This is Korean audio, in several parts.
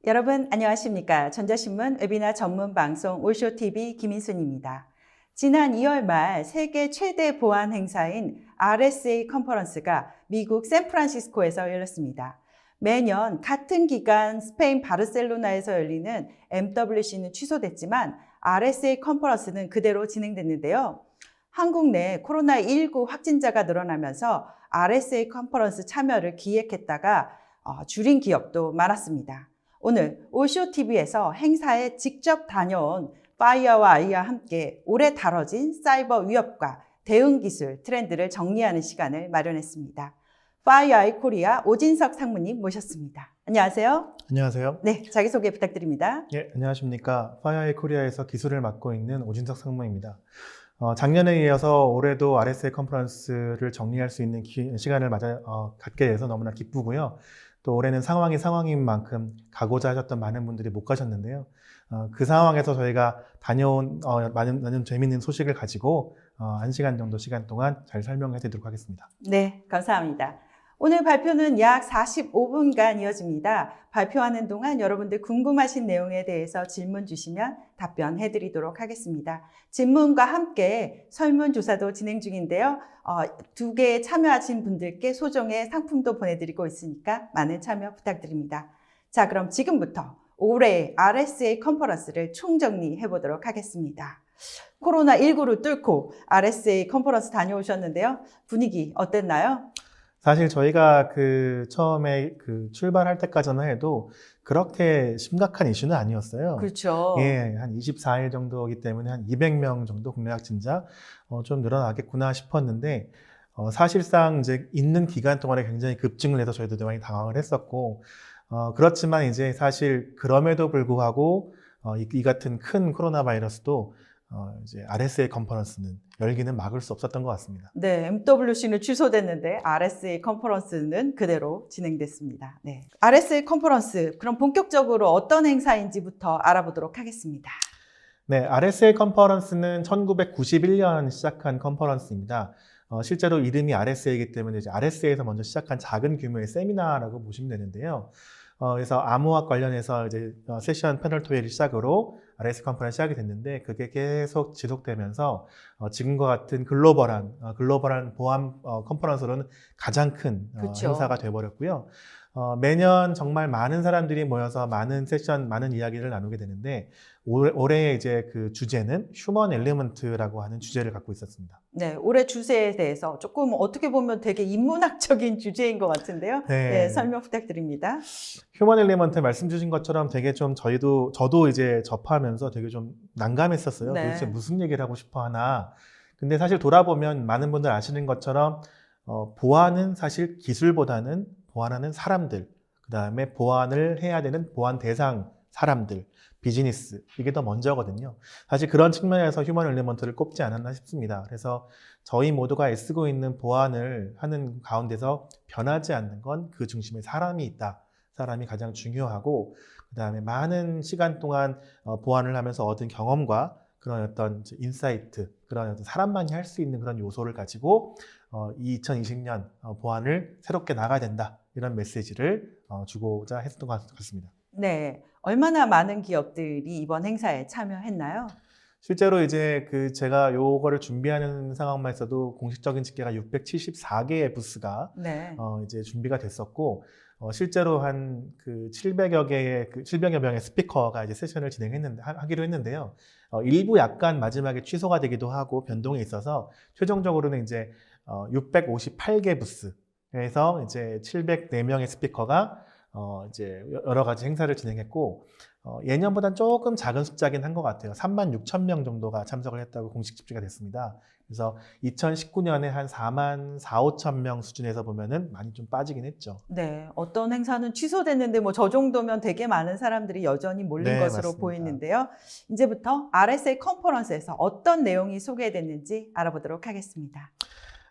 여러분 안녕하십니까? 전자신문 웨비나 전문 방송 올쇼TV 김인순입니다. 지난 2월 말 세계 최대 보안 행사인 RSA 컨퍼런스가 미국 샌프란시스코에서 열렸습니다. 매년 같은 기간 스페인 바르셀로나에서 열리는 MWC는 취소됐지만 RSA 컨퍼런스는 그대로 진행됐는데요. 한국 내 코로나19 확진자가 늘어나면서 RSA 컨퍼런스 참여를 기획했다가 줄인 기업도 많았습니다. 오늘 올쇼TV에서 행사에 직접 다녀온 파이어와 아이와 함께 올해 다뤄진 사이버 위협과 대응 기술 트렌드를 정리하는 시간을 마련했습니다. 파이어아이 코리아 오진석 상무님 모셨습니다. 안녕하세요. 안녕하세요. 네, 자기소개 부탁드립니다. 예, 안녕하십니까. 파이어아이 코리아에서 기술을 맡고 있는 오진석 상무입니다. 작년에 이어서 올해도 RSA 컨퍼런스를 정리할 수 있는 시간을 갖게 돼서 너무나 기쁘고요. 또 올해는 상황이 상황인 만큼 가고자 하셨던 많은 분들이 못 가셨는데요. 그 상황에서 저희가 다녀온 많은 재미있는 소식을 가지고 1시간 정도 시간 동안 잘 설명해 드리도록 하겠습니다. 네, 감사합니다. 오늘 발표는 약 45분간 이어집니다. 발표하는 동안 여러분들 궁금하신 내용에 대해서 질문 주시면 답변해 드리도록 하겠습니다. 질문과 함께 설문조사도 진행 중인데요. 2개에 참여하신 분들께 소정의 상품도 보내드리고 있으니까 많은 참여 부탁드립니다. 자, 그럼 지금부터 올해 RSA 컨퍼런스를 총정리해 보도록 하겠습니다. 코로나19를 뚫고 RSA 컨퍼런스 다녀오셨는데요. 분위기 어땠나요? 사실 저희가 처음에 출발할 때까지만 해도 그렇게 심각한 이슈는 아니었어요. 그렇죠. 예, 한 24일 정도이기 때문에 한 200명 정도 국내 확진자 좀 늘어나겠구나 싶었는데 사실상 이제 있는 기간 동안에 굉장히 급증을 해서 저희도 많이 당황을 했었고 그렇지만 이제 사실 그럼에도 불구하고 이 같은 큰 코로나 바이러스도 이제 RSA 컨퍼런스는 열기는 막을 수 없었던 것 같습니다. 네, MWC는 취소됐는데 RSA 컨퍼런스는 그대로 진행됐습니다. 네, RSA 컨퍼런스 그럼 본격적으로 어떤 행사인지부터 알아보도록 하겠습니다. 네, RSA 컨퍼런스는 1991년 시작한 컨퍼런스입니다. 실제로 이름이 RSA이기 때문에 이제 RSA에서 먼저 시작한 작은 규모의 세미나라고 보시면 되는데요. 그래서 암호학 관련해서 이제 세션 패널 토의를 시작으로 RSA 컨퍼런스 시작이 됐는데 그게 계속 지속되면서 지금과 같은 글로벌한 보안 컨퍼런스로는 가장 큰 행사가 되어버렸고요. 매년 정말 많은 사람들이 모여서 많은 세션, 많은 이야기를 나누게 되는데 올해 이제 그 주제는 휴먼 엘리먼트라고 하는 주제를 갖고 있었습니다. 네, 올해 주제에 대해서 조금 어떻게 보면 되게 인문학적인 주제인 것 같은데요. 네, 설명 부탁드립니다. 휴먼 엘리먼트 말씀 주신 것처럼 되게 좀 저도 이제 접하면서 되게 좀 난감했었어요. 네. 도대체 무슨 얘기를 하고 싶어 하나. 근데 사실 돌아보면 많은 분들 아시는 것처럼 보안은 사실 기술보다는 보안하는 사람들, 그 다음에 보안을 해야 되는 보안 대상 사람들, 비즈니스, 이게 더 먼저거든요. 사실 그런 측면에서 휴먼 엘리먼트를 꼽지 않았나 싶습니다. 그래서 저희 모두가 애쓰고 있는 보안을 하는 가운데서 변하지 않는 건 그 중심에 사람이 있다. 사람이 가장 중요하고 그 다음에 많은 시간 동안 보안을 하면서 얻은 경험과 그런 어떤 인사이트, 그런 어떤 사람만이 할 수 있는 그런 요소를 가지고 2020년 보안을 새롭게 나가야 된다. 이런 메시지를 주고자 했던 것 같습니다. 네, 얼마나 많은 기업들이 이번 행사에 참여했나요? 실제로 이제 제가 요거를 준비하는 상황만 있어도 공식적인 집계가 674개의 부스가 이제 준비가 됐었고 실제로 한 700여 명의 스피커가 이제 세션을 하기로 했는데요. 일부 약간 마지막에 취소가 되기도 하고 변동이 있어서 최종적으로는 이제 658개 부스에서 이제 704명의 스피커가 이제 여러 가지 행사를 진행했고 예년보다는 조금 작은 숫자긴 한 것 같아요. 36,000명 정도가 참석을 했다고 공식 집계가 됐습니다. 그래서 2019년에 한 44,5천 수준에서 보면은 많이 좀 빠지긴 했죠. 네, 어떤 행사는 취소됐는데 뭐 저 정도면 되게 많은 사람들이 여전히 몰린 것으로 맞습니다. 보이는데요. 이제부터 RSA 컨퍼런스에서 어떤 내용이 소개됐는지 알아보도록 하겠습니다.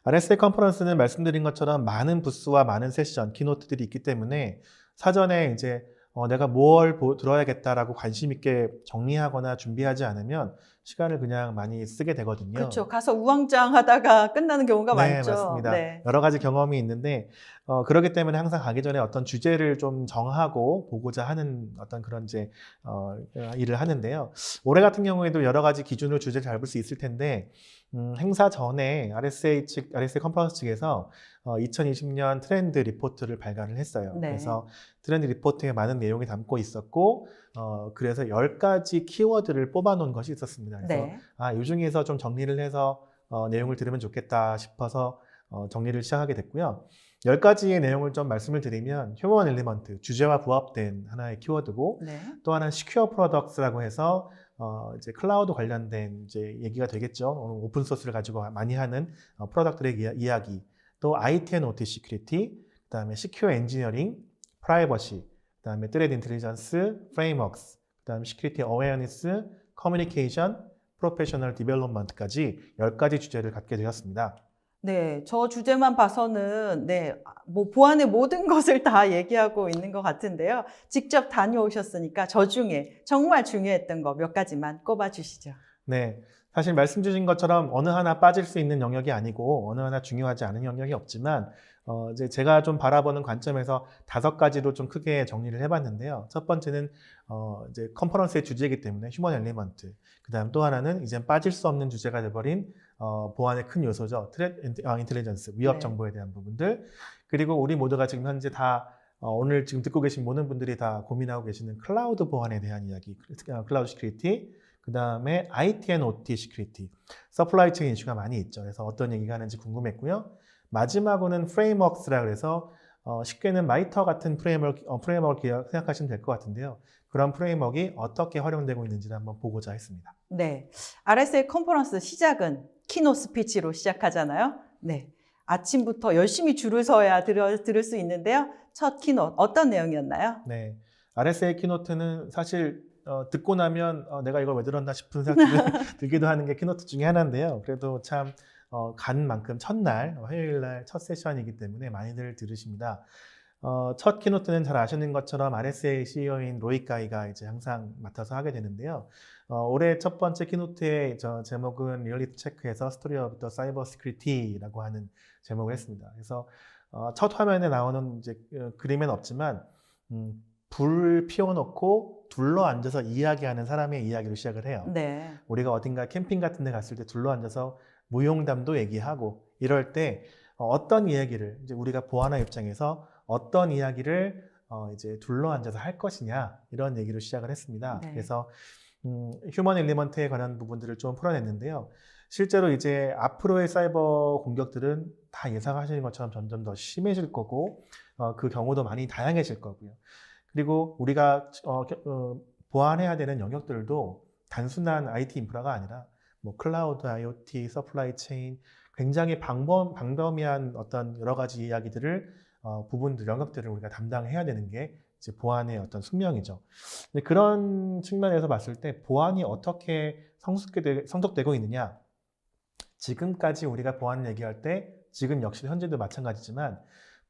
RSA 컨퍼런스는 말씀드린 것처럼 많은 부스와 많은 세션, 키노트들이 있기 때문에 사전에 이제 내가 뭘 들어야겠다라고 관심 있게 정리하거나 준비하지 않으면 시간을 그냥 많이 쓰게 되거든요. 그렇죠. 가서 우왕좌왕하다가 끝나는 경우가 네, 많죠. 맞습니다. 네. 여러 가지 경험이 있는데 그렇기 때문에 항상 가기 전에 어떤 주제를 좀 정하고 보고자 하는 어떤 그런 이제 일을 하는데요. 올해 같은 경우에도 여러 가지 기준으로 주제를 잡을 수 있을 텐데 행사 전에 RSA 컨퍼런스 측에서 2020년 트렌드 리포트를 발간을 했어요. 네. 그래서 트렌드 리포트에 많은 내용이 담고 있었고 그래서 10가지 키워드를 뽑아놓은 것이 있었습니다. 그래서 네. 이 중에서 좀 정리를 해서 내용을 들으면 좋겠다 싶어서 정리를 시작하게 됐고요. 10가지의 내용을 좀 말씀을 드리면 휴먼 엘리먼트, 주제와 부합된 하나의 키워드고 네. 또 하나는 시큐어 프로덕트라고 해서 이제 클라우드 관련된 이제 얘기가 되겠죠. 오픈 소스를 가지고 많이 하는 프로덕트의 이야기, 또 IT 앤 OT 시큐리티, 그다음에 시큐어 엔지니어링, 프라이버시, 그다음에 트레드 인텔리전스, 프레임워크스, 그다음에 시큐리티 어웨어니스, 커뮤니케이션, 프로페셔널 디벨롭먼트까지 10가지 주제를 갖게 되었습니다. 네, 저 주제만 봐서는 뭐 보안의 모든 것을 다 얘기하고 있는 것 같은데요. 직접 다녀오셨으니까 저 중에 정말 중요했던 거 몇 가지만 꼽아 주시죠. 네, 사실 말씀 주신 것처럼 어느 하나 빠질 수 있는 영역이 아니고 어느 하나 중요하지 않은 영역이 없지만 이제 제가 좀 바라보는 관점에서 5가지로 좀 크게 정리를 해봤는데요. 첫 번째는 이제 컨퍼런스의 주제이기 때문에 휴먼 엘리먼트. 그다음 또 하나는 이제 빠질 수 없는 주제가 돼버린 보안의 큰 요소죠. 트레트 인텔리전스, 위협 정보에 대한 부분들. 그리고 우리 모두가 지금 현재 다 오늘 지금 듣고 계신 모든 분들이 다 고민하고 계시는 클라우드 보안에 대한 이야기, 클라우드 시큐리티. 그 다음에 IT 앤 OT 시큐리티, 서플라이 체인 이슈가 많이 있죠. 그래서 어떤 얘기가 하는지 궁금했고요. 마지막으로는 프레임워크스라 그래서 쉽게는 마이터 같은 프레임워크를 생각하시면 될 것 같은데요. 그런 프레임워크가 어떻게 활용되고 있는지를 한번 보고자 했습니다. 네, RSA 컨퍼런스 시작은 키노 스피치로 시작하잖아요. 네, 아침부터 열심히 줄을 서야 들을 수 있는데요. 첫 키노 어떤 내용이었나요? 네, RSA 키노트는 사실 듣고 나면 내가 이걸 왜 들었나 싶은 생각이 들기도 하는 게 키노트 중에 하나인데요. 그래도 참 간 만큼 첫날 화요일날 첫 세션이기 때문에 많이들 들으십니다. 첫 키노트는 잘 아시는 것처럼 RSA CEO인 로이 카이가 이제 항상 맡아서 하게 되는데요. 올해 첫 번째 키노트의 제목은 리얼리티 체크에서 스토리 오브 더 사이버 시큐리티라고 하는 제목을 했습니다. 그래서 첫 화면에 나오는 이제 그림은 없지만 불 피워놓고 둘러 앉아서 이야기하는 사람의 이야기로 시작을 해요. 네. 우리가 어딘가 캠핑 같은 데 갔을 때 둘러 앉아서 무용담도 얘기하고 이럴 때 어떤 이야기를 이제 우리가 보안화 입장에서 어떤 이야기를 이제 둘러 앉아서 할 것이냐 이런 얘기로 시작을 했습니다. 네. 그래서 휴먼 엘리먼트에 관한 부분들을 좀 풀어냈는데요. 실제로 이제 앞으로의 사이버 공격들은 다 예상하시는 것처럼 점점 더 심해질 거고 그 경우도 많이 다양해질 거고요. 그리고 우리가 보완해야 되는 영역들도 단순한 IT 인프라가 아니라 뭐 클라우드, IoT, 서플라이 체인 굉장히 방범위한 어떤 여러 가지 이야기들을 부분들, 영역들을 우리가 담당해야 되는 게 이제 보안의 어떤 숙명이죠. 근데 그런 측면에서 봤을 때 보안이 어떻게 성숙되고 있느냐? 지금까지 우리가 보안을 얘기할 때 지금 역시 현재도 마찬가지지만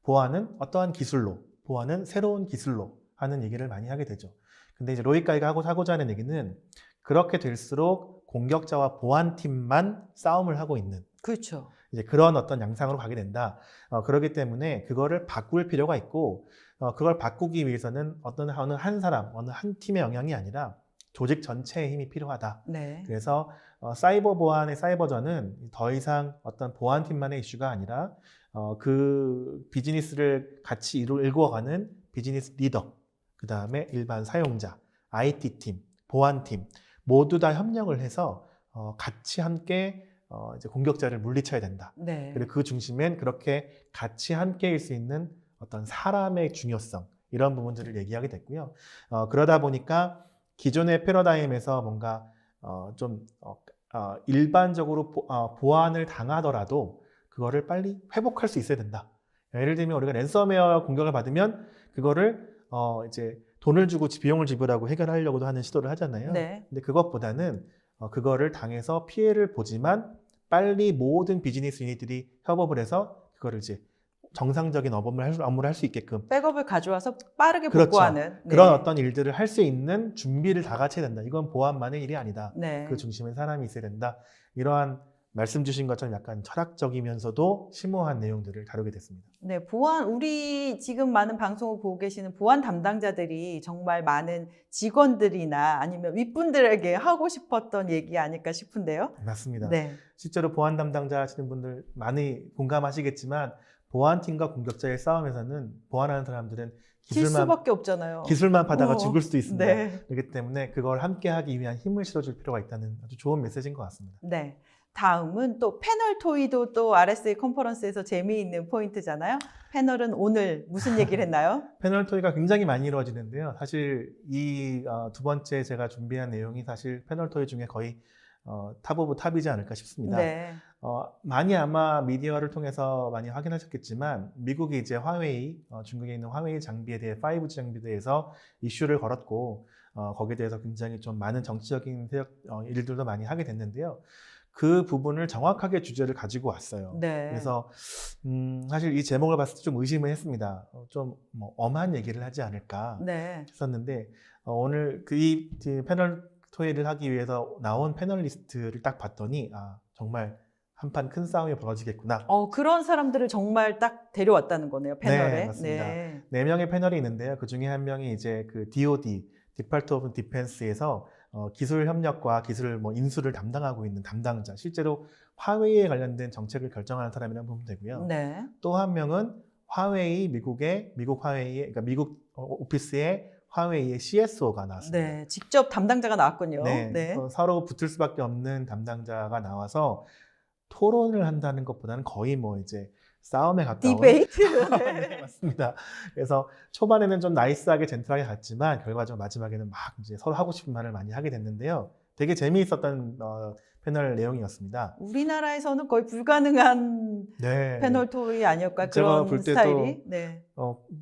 보안은 어떠한 기술로, 보안은 새로운 기술로 하는 얘기를 많이 하게 되죠. 근데 이제 로이 카이가 하고자 하는 얘기는 그렇게 될수록 공격자와 보안팀만 싸움을 하고 있는 그렇죠. 이제 그런 어떤 양상으로 가게 된다. 그렇기 때문에 그거를 바꿀 필요가 있고 그걸 바꾸기 위해서는 어느 한 사람, 어느 한 팀의 영향이 아니라 조직 전체의 힘이 필요하다. 네. 그래서 사이버 보안의 사이버전은 더 이상 어떤 보안팀만의 이슈가 아니라 그 비즈니스를 같이 일구어가는 비즈니스 리더, 그 다음에 일반 사용자, IT팀, 보안팀 모두 다 협력을 해서 같이 함께 이제 공격자를 물리쳐야 된다. 네. 그리고 그 중심엔 그렇게 같이 함께일 수 있는 어떤 사람의 중요성 이런 부분들을 얘기하게 됐고요. 그러다 보니까 기존의 패러다임에서 뭔가 좀 일반적으로 보안을 당하더라도 그거를 빨리 회복할 수 있어야 된다. 예를 들면 우리가 랜섬웨어 공격을 받으면 그거를 이제 돈을 주고 비용을 지불하고 해결하려고도 하는 시도를 하잖아요. 네. 근데 그것보다는 그거를 당해서 피해를 보지만 빨리 모든 비즈니스 유닛들이 협업을 해서 그거를 이제 정상적인 업무를 할 수 있게끔 백업을 가져와서 빠르게 그렇죠. 복구하는 네. 그런 어떤 일들을 할 수 있는 준비를 다 같이 해야 된다. 이건 보안만의 일이 아니다. 네. 그 중심에 사람이 있어야 된다. 이러한 말씀 주신 것처럼 약간 철학적이면서도 심오한 내용들을 다루게 됐습니다. 네, 보안, 우리 지금 많은 방송을 보고 계시는 보안 담당자들이 정말 많은 직원들이나 아니면 윗분들에게 하고 싶었던 얘기 아닐까 싶은데요. 맞습니다. 네. 실제로 보안 담당자 하시는 분들 많이 공감하시겠지만 보안팀과 공격자의 싸움에서는 보안하는 사람들은 질 수밖에 없잖아요. 기술만 받아가 죽을 수도 있습니다. 네. 그렇기 때문에 그걸 함께 하기 위한 힘을 실어줄 필요가 있다는 아주 좋은 메시지인 것 같습니다. 네. 다음은 또 패널 토의도 또 RSA 컨퍼런스에서 재미있는 포인트잖아요. 패널은 오늘 무슨 얘기를 했나요? 패널 토의가 굉장히 많이 이루어지는데요. 사실 이 두 번째 제가 준비한 내용이 사실 패널 토의 중에 거의 탑 오브 탑이지 않을까 싶습니다. 네. 많이 아마 미디어를 통해서 많이 확인하셨겠지만 미국이 이제 화웨이, 중국에 있는 화웨이 장비에 대해 5G 장비에 대해서 이슈를 걸었고 거기에 대해서 굉장히 좀 많은 정치적인 일들도 많이 하게 됐는데요. 그 부분을 정확하게 주제를 가지고 왔어요. 네. 그래서 사실 이 제목을 봤을 때 좀 의심을 했습니다. 좀 뭐 엄한 얘기를 하지 않을까 네. 했었는데 오늘 이 패널 토의를 하기 위해서 나온 패널리스트를 딱 봤더니 정말 한판 큰 싸움이 벌어지겠구나. 그런 사람들을 정말 딱 데려왔다는 거네요, 패널에. 네, 맞습니다. 네. 4명의 패널이 있는데요. 그 중에 한 명이 이제 그 DoD, Department of Defense에서 기술 협력과 기술 인수를 담당하고 있는 담당자, 실제로 화웨이에 관련된 정책을 결정하는 사람이라고 보면 되고요. 네. 또 한 명은 화웨이, 미국 화웨이의, 그러니까 미국 오피스의 화웨이의 CSO가 나왔습니다. 네. 직접 담당자가 나왔군요. 네. 네. 서로 붙을 수밖에 없는 담당자가 나와서 토론을 한다는 것보다는 거의 이제 싸움에 가까운 디베이트. 네, 맞습니다. 그래서 초반에는 좀 나이스하게 젠틀하게 갔지만 결과적으로 마지막에는 막 이제 서로 하고 싶은 말을 많이 하게 됐는데요. 되게 재미있었던 패널 내용이었습니다. 우리나라에서는 거의 불가능한 네. 패널 토의 아니었까 제가 그런 볼 때도 스타일이. 네.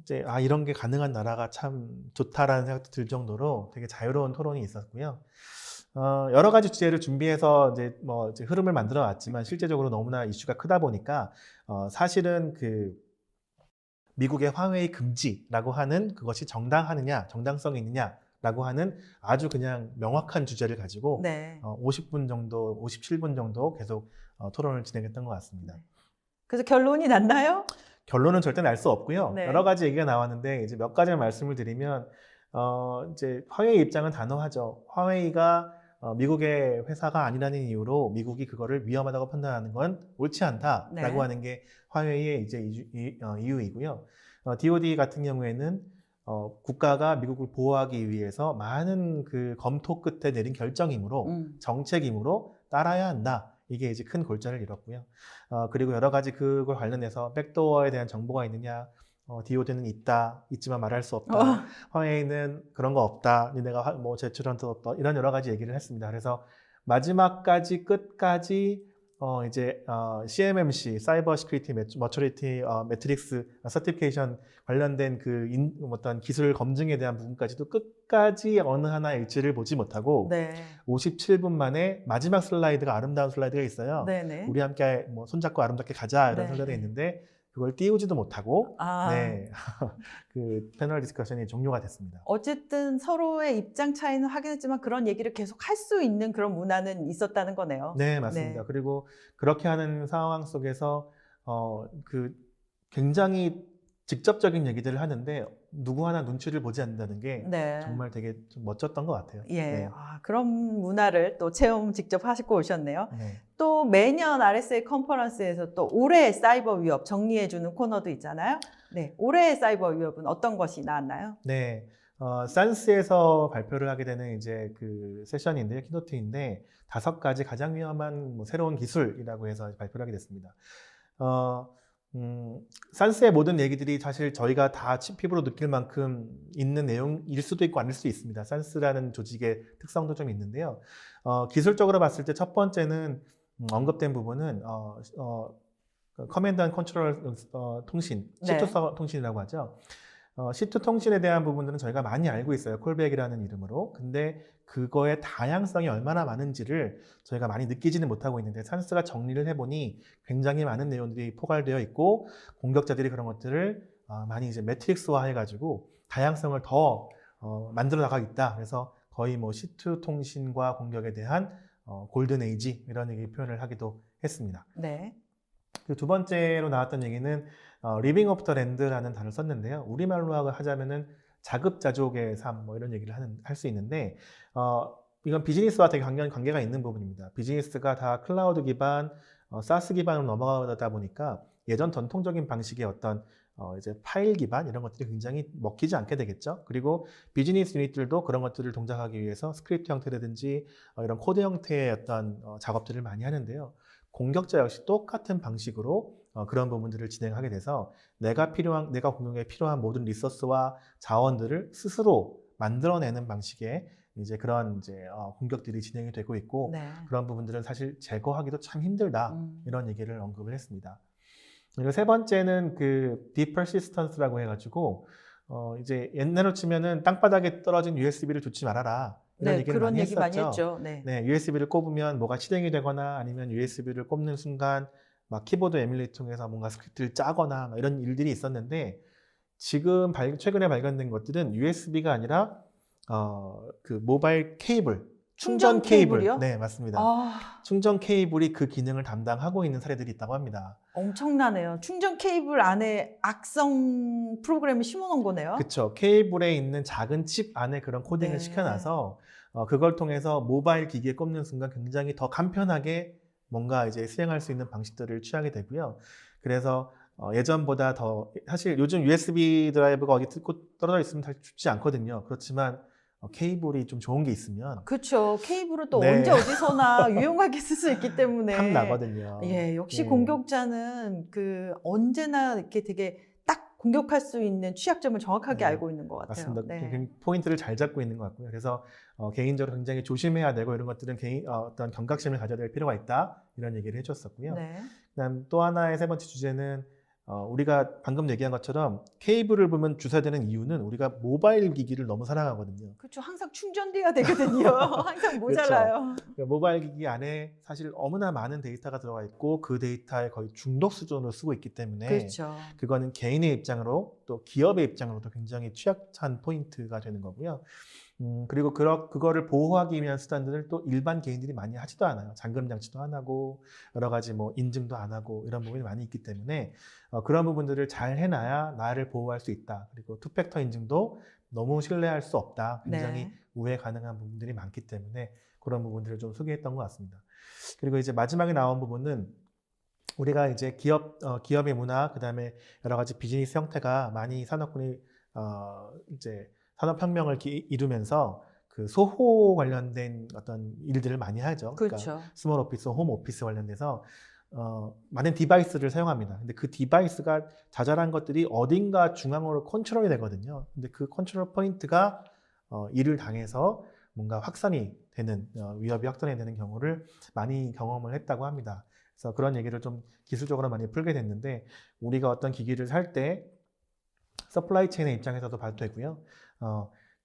이제 이런 게 가능한 나라가 참 좋다라는 생각도 들 정도로 되게 자유로운 토론이 있었고요. 여러 가지 주제를 준비해서 이제 흐름을 만들어 왔지만 실제적으로 너무나 이슈가 크다 보니까 사실은 그 미국의 화웨이 금지라고 하는 그것이 정당성이 있느냐라고 하는 아주 그냥 명확한 주제를 가지고 네. 50분 정도, 57분 정도 계속 토론을 진행했던 것 같습니다. 그래서 결론이 났나요? 결론은 절대 날 수 없고요. 네. 여러 가지 얘기가 나왔는데 이제 몇 가지만 말씀을 드리면 이제 화웨이 입장은 단호하죠. 화웨이가 미국의 회사가 아니라는 이유로 미국이 그거를 위험하다고 판단하는 건 옳지 않다라고 네. 하는 게 화웨이의 이제 이유이고요. DoD 같은 경우에는 국가가 미국을 보호하기 위해서 많은 그 검토 끝에 내린 결정이므로 정책이므로 따라야 한다. 이게 이제 큰 골자를 이뤘고요. 그리고 여러 가지 그걸 관련해서 백도어에 대한 정보가 있느냐, DoD는 있지만 말할 수 없다. 화웨이는 그런 거 없다. 니네가 제출한 도 없다. 이런 여러 가지 얘기를 했습니다. 그래서 마지막까지 끝까지 이제 CMMC, 사이버 시큐리티 머처리티 매트릭스 서티피케이션 관련된 그 어떤 기술 검증에 대한 부분까지도 끝까지 어느 하나 일치를 보지 못하고 네. 57분 만에 마지막 슬라이드가 아름다운 슬라이드가 있어요. 네네. 우리 함께 손잡고 아름답게 가자 이런 네. 슬라이드가 있는데 그걸 띄우지도 못하고 네. 그 패널 디스커션이 종료가 됐습니다. 어쨌든 서로의 입장 차이는 확인했지만 그런 얘기를 계속 할 수 있는 그런 문화는 있었다는 거네요. 네, 맞습니다. 네. 그리고 그렇게 하는 상황 속에서 그 굉장히 직접적인 얘기들을 하는데 누구 하나 눈치를 보지 않는다는 게 네. 정말 되게 좀 멋졌던 것 같아요. 예. 네. 그런 문화를 또 체험 직접 하시고 오셨네요. 네. 또 매년 RSA 컨퍼런스에서 또 올해의 사이버 위협 정리해주는 코너도 있잖아요. 네. 올해의 사이버 위협은 어떤 것이 나왔나요? 네. 산스에서 발표를 하게 되는 이제 그 세션인데요. 키노트인데 5가지 가장 위험한 새로운 기술이라고 해서 발표를 하게 됐습니다. 산스의 모든 얘기들이 사실 저희가 다 피부로 느낄 만큼 있는 내용일 수도 있고 아닐 수도 있습니다. 산스라는 조직의 특성도 좀 있는데요. 기술적으로 봤을 때 첫 번째는 언급된 부분은 커맨드 앤 컨트롤 통신, 네. C2 통신이라고 하죠. C2 통신에 대한 부분들은 저희가 많이 알고 있어요. 콜백이라는 이름으로. 근데 그거의 다양성이 얼마나 많은지를 저희가 많이 느끼지는 못하고 있는데 산스가 정리를 해보니 굉장히 많은 내용들이 포괄되어 있고 공격자들이 그런 것들을 많이 이제 매트릭스화 해가지고 다양성을 더 만들어 나가고 있다. 그래서 거의 뭐 C2 통신과 공격에 대한 골든 에이지 이런 얘기 표현을 하기도 했습니다. 네. 그 두 번째로 나왔던 얘기는 리빙 오브 더 랜드라는 단어를 썼는데요. 우리말로 하자면은 자급자족의 삶 뭐 이런 얘기를 할 수 있는데 이건 비즈니스와 되게 관계가 있는 부분입니다. 비즈니스가 다 클라우드 기반, 사스 기반으로 넘어가다 보니까 예전 전통적인 방식의 어떤 이제 파일 기반 이런 것들이 굉장히 먹히지 않게 되겠죠. 그리고 비즈니스 유닛들도 그런 것들을 동작하기 위해서 스크립트 형태라든지 이런 코드 형태의 어떤 작업들을 많이 하는데요. 공격자 역시 똑같은 방식으로 그런 부분들을 진행하게 돼서 내가 공격에 필요한 모든 리소스와 자원들을 스스로 만들어내는 방식의 이제 그런 공격들이 진행이 되고 있고 네. 그런 부분들은 사실 제거하기도 참 힘들다 이런 얘기를 언급을 했습니다. 그리고 세 번째는 그 Deep Persistence라고 해가지고 이제 옛날로 치면은 땅바닥에 떨어진 USB를 두지 말아라. 이런 네, 얘기를 그런 많이 얘기 많이 했었죠. 했죠. 네. 네, USB를 꼽으면 뭐가 실행이 되거나 아니면 USB를 꼽는 순간 막 키보드 에뮬레이터 통해서 뭔가 스크립트를 짜거나 이런 일들이 있었는데 지금 최근에 발견된 것들은 USB가 아니라 그 모바일 케이블, 충전 케이블. 케이블이요? 네, 맞습니다. 아, 충전 케이블이 그 기능을 담당하고 있는 사례들이 있다고 합니다. 엄청나네요. 충전 케이블 안에 악성 프로그램을 심어놓은 거네요. 그렇죠. 케이블에 있는 작은 칩 안에 그런 코딩을 네. 시켜놔서 그걸 통해서 모바일 기기에 꼽는 순간 굉장히 더 간편하게 뭔가 이제 수행할 수 있는 방식들을 취하게 되고요. 그래서 예전보다 더 사실 요즘 USB 드라이브가 어디 떨어져 있으면 사실 좋지 않거든요. 그렇지만 케이블이 좀 좋은 게 있으면 그렇죠. 케이블은 또 네. 언제 어디서나 유용하게 쓸 수 있기 때문에. 탐 나거든요. 예, 역시 예. 공격자는 그 언제나 이렇게 되게 딱 공격할 수 있는 취약점을 정확하게 네, 알고 있는 것 같아요. 맞습니다. 네. 포인트를 잘 잡고 있는 것 같고요. 그래서 개인적으로 굉장히 조심해야 되고 이런 것들은 어떤 경각심을 가져야 될 필요가 있다 이런 얘기를 해줬었고요. 네. 그다음 또 하나의 세 번째 주제는 우리가 방금 얘기한 것처럼 케이블을 보면 주사되는 이유는 우리가 모바일 기기를 너무 사랑하거든요. 그렇죠. 항상 충전돼야 되거든요. 항상 모자라요. 그러니까 모바일 기기 안에 사실 너무나 많은 데이터가 들어가 있고 그 데이터에 거의 중독 수준으로 쓰고 있기 때문에 그렇죠. 그거는 개인의 입장으로 또 기업의 입장으로도 굉장히 취약한 포인트가 되는 거고요. 그리고 그거를 보호하기 위한 수단들을 또 일반 개인들이 많이 하지도 않아요. 잠금 장치도 안 하고 여러 가지 뭐 인증도 안 하고 이런 부분이 많이 있기 때문에 그런 부분들을 잘 해놔야 나를 보호할 수 있다. 그리고 투팩터 인증도 너무 신뢰할 수 없다. 굉장히 네. 우회 가능한 부분들이 많기 때문에 그런 부분들을 좀 소개했던 것 같습니다. 그리고 이제 마지막에 나온 부분은 우리가 이제 기업의 문화, 그 다음에 여러 가지 비즈니스 형태가 많이 산업군이 이제 산업혁명을 이루면서 그 소호 관련된 어떤 일들을 많이 하죠. 그렇죠. 그러니까 스몰 오피스, 홈 오피스 관련돼서 많은 디바이스를 사용합니다. 근데 그 디바이스가 자잘한 것들이 어딘가 중앙으로 컨트롤이 되거든요. 근데 그 컨트롤 포인트가 이를 당해서 뭔가 확산이 되는 위협이 확산이 되는 경우를 많이 경험을 했다고 합니다. 그래서 그런 얘기를 좀 기술적으로 많이 풀게 됐는데 우리가 어떤 기기를 살 때 서플라이 체인의 입장에서도 발표했고요.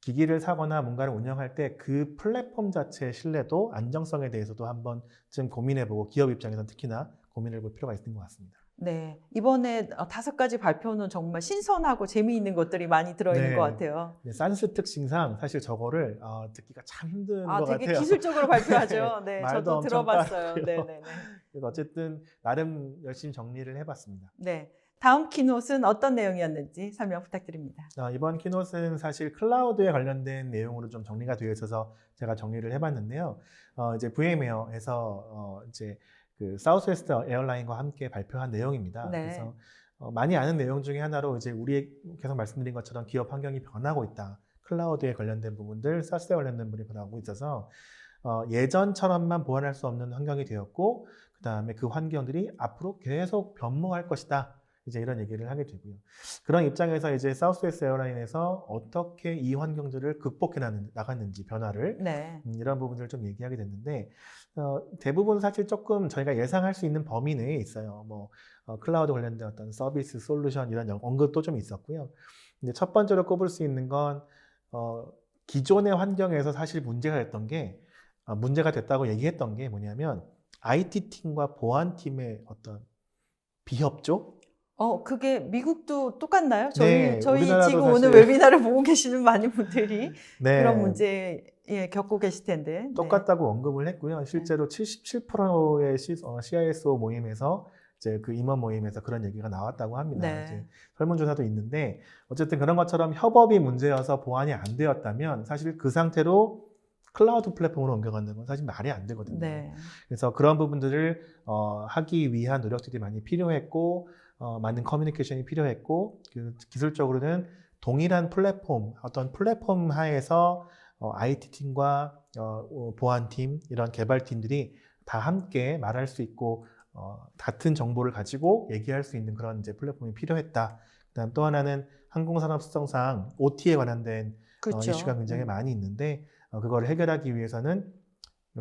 기기를 사거나 뭔가를 운영할 때 그 플랫폼 자체의 신뢰도 안정성에 대해서도 한번쯤 고민해보고 기업 입장에서는 특히나 고민해볼 필요가 있는 것 같습니다. 네. 이번에 5가지 발표는 정말 신선하고 재미있는 것들이 많이 들어있는 네. 것 같아요. 네, 산스 특징상 사실 저거를 듣기가 참 힘든 것 되게 같아요. 기술적으로 발표하죠. 네, 말도 저도 엄청 들어봤어요. 빠르고요. 네네네. 그래서 어쨌든 나름 열심히 정리를 해봤습니다. 네. 다음 키노트는 어떤 내용이었는지 설명 부탁드립니다. 이번 키노트는 사실 클라우드에 관련된 내용으로 좀 정리가 되어 있어서 제가 정리를 해봤는데요. 이제 VM웨어에서 이제 그 사우스웨스트 에어라인과 함께 발표한 내용입니다. 네. 그래서 많이 아는 내용 중에 하나로 이제 우리 계속 말씀드린 것처럼 기업 환경이 변하고 있다. 클라우드에 관련된 부분들, 사스에 관련된 부분이 변하고 있어서 예전처럼만 보완할 수 없는 환경이 되었고 그 다음에 그 환경들이 앞으로 계속 변모할 것이다. 이제 이런 얘기를 하게 되고요. 그런 입장에서 이제 사우스웨스트 에어라인에서 어떻게 이 환경들을 극복해 나갔는지 변화를 네. 이런 부분들을 좀 얘기하게 됐는데 대부분 사실 조금 저희가 예상할 수 있는 범위 내에 있어요. 뭐 클라우드 관련된 어떤 서비스, 솔루션 이런 언급도 좀 있었고요. 이제 첫 번째로 꼽을 수 있는 건 기존의 환경에서 사실 문제가 됐다고 얘기했던 게 뭐냐면 IT팀과 보안팀의 어떤 비협조? 그게 미국도 똑같나요? 네, 저희 우리나라도 지금 사실 오늘 웨비나를 보고 계시는 많은 분들이 네, 그런 문제 겪고 계실 텐데. 네. 똑같다고 언급을 했고요. 실제로 77%의 CISO 모임에서 이제 그 임원 모임에서 그런 얘기가 나왔다고 합니다. 네. 이제 설문조사도 있는데 어쨌든 그런 것처럼 협업이 문제여서 보완이 안 되었다면 사실 그 상태로 클라우드 플랫폼으로 옮겨가는 건 사실 말이 안 되거든요. 네. 그래서 그런 부분들을 하기 위한 노력들이 많이 필요했고 많은 커뮤니케이션이 필요했고 기술적으로는 동일한 플랫폼, 어떤 플랫폼 하에서 IT팀과 보안팀, 이런 개발팀들이 다 함께 말할 수 있고 같은 정보를 가지고 얘기할 수 있는 그런 이제 플랫폼이 필요했다. 그다음 또 하나는 항공산업 특성상 OT에 관련된 그렇죠. 이슈가 굉장히 많이 있는데 그걸 해결하기 위해서는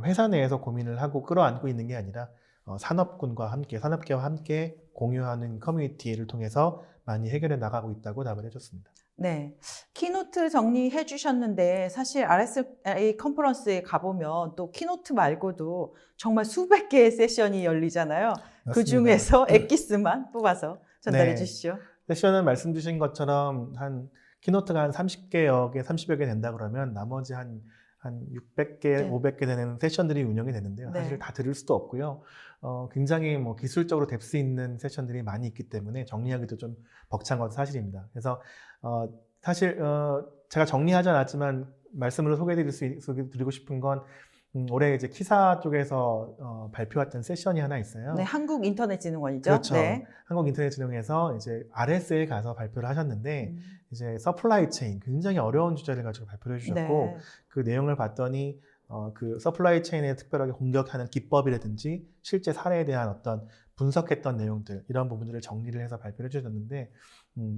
회사 내에서 고민을 하고 끌어안고 있는 게 아니라 산업군과 함께, 산업계와 함께 공유하는 커뮤니티를 통해서 많이 해결해 나가고 있다고 답을 해줬습니다. 네. 키노트 정리해 주셨는데 사실 RSA 컨퍼런스에 가보면 또 키노트 말고도 정말 수백 개의 세션이 열리잖아요. 맞습니다. 그 중에서 엑기스만 뽑아서 전달해 네. 주시죠. 세션은 말씀 주신 것처럼 키노트가 한 30여 개 된다 그러면 나머지 한 600개, 네. 500개 되는 세션들이 운영이 되는데요. 네. 사실 다 들을 수도 없고요. 굉장히 기술적으로 뎁스 있는 세션들이 많이 있기 때문에 정리하기도 좀 벅찬 것은 사실입니다. 그래서 사실 제가 정리하지 않았지만 말씀으로 소개드리고 싶은 건 올해 이제 키사 쪽에서 발표했던 세션이 하나 있어요. 네, 한국인터넷진흥원이죠. 그렇죠. 네. 한국인터넷진흥에서 이제 RSA에 가서 발표를 하셨는데 이제 서플라이 체인 굉장히 어려운 주제를 가지고 발표를 해주셨고 네. 그 내용을 봤더니 그 서플라이 체인에 특별하게 공격하는 기법이라든지 실제 사례에 대한 어떤 분석했던 내용들 이런 부분들을 정리를 해서 발표를 해주셨는데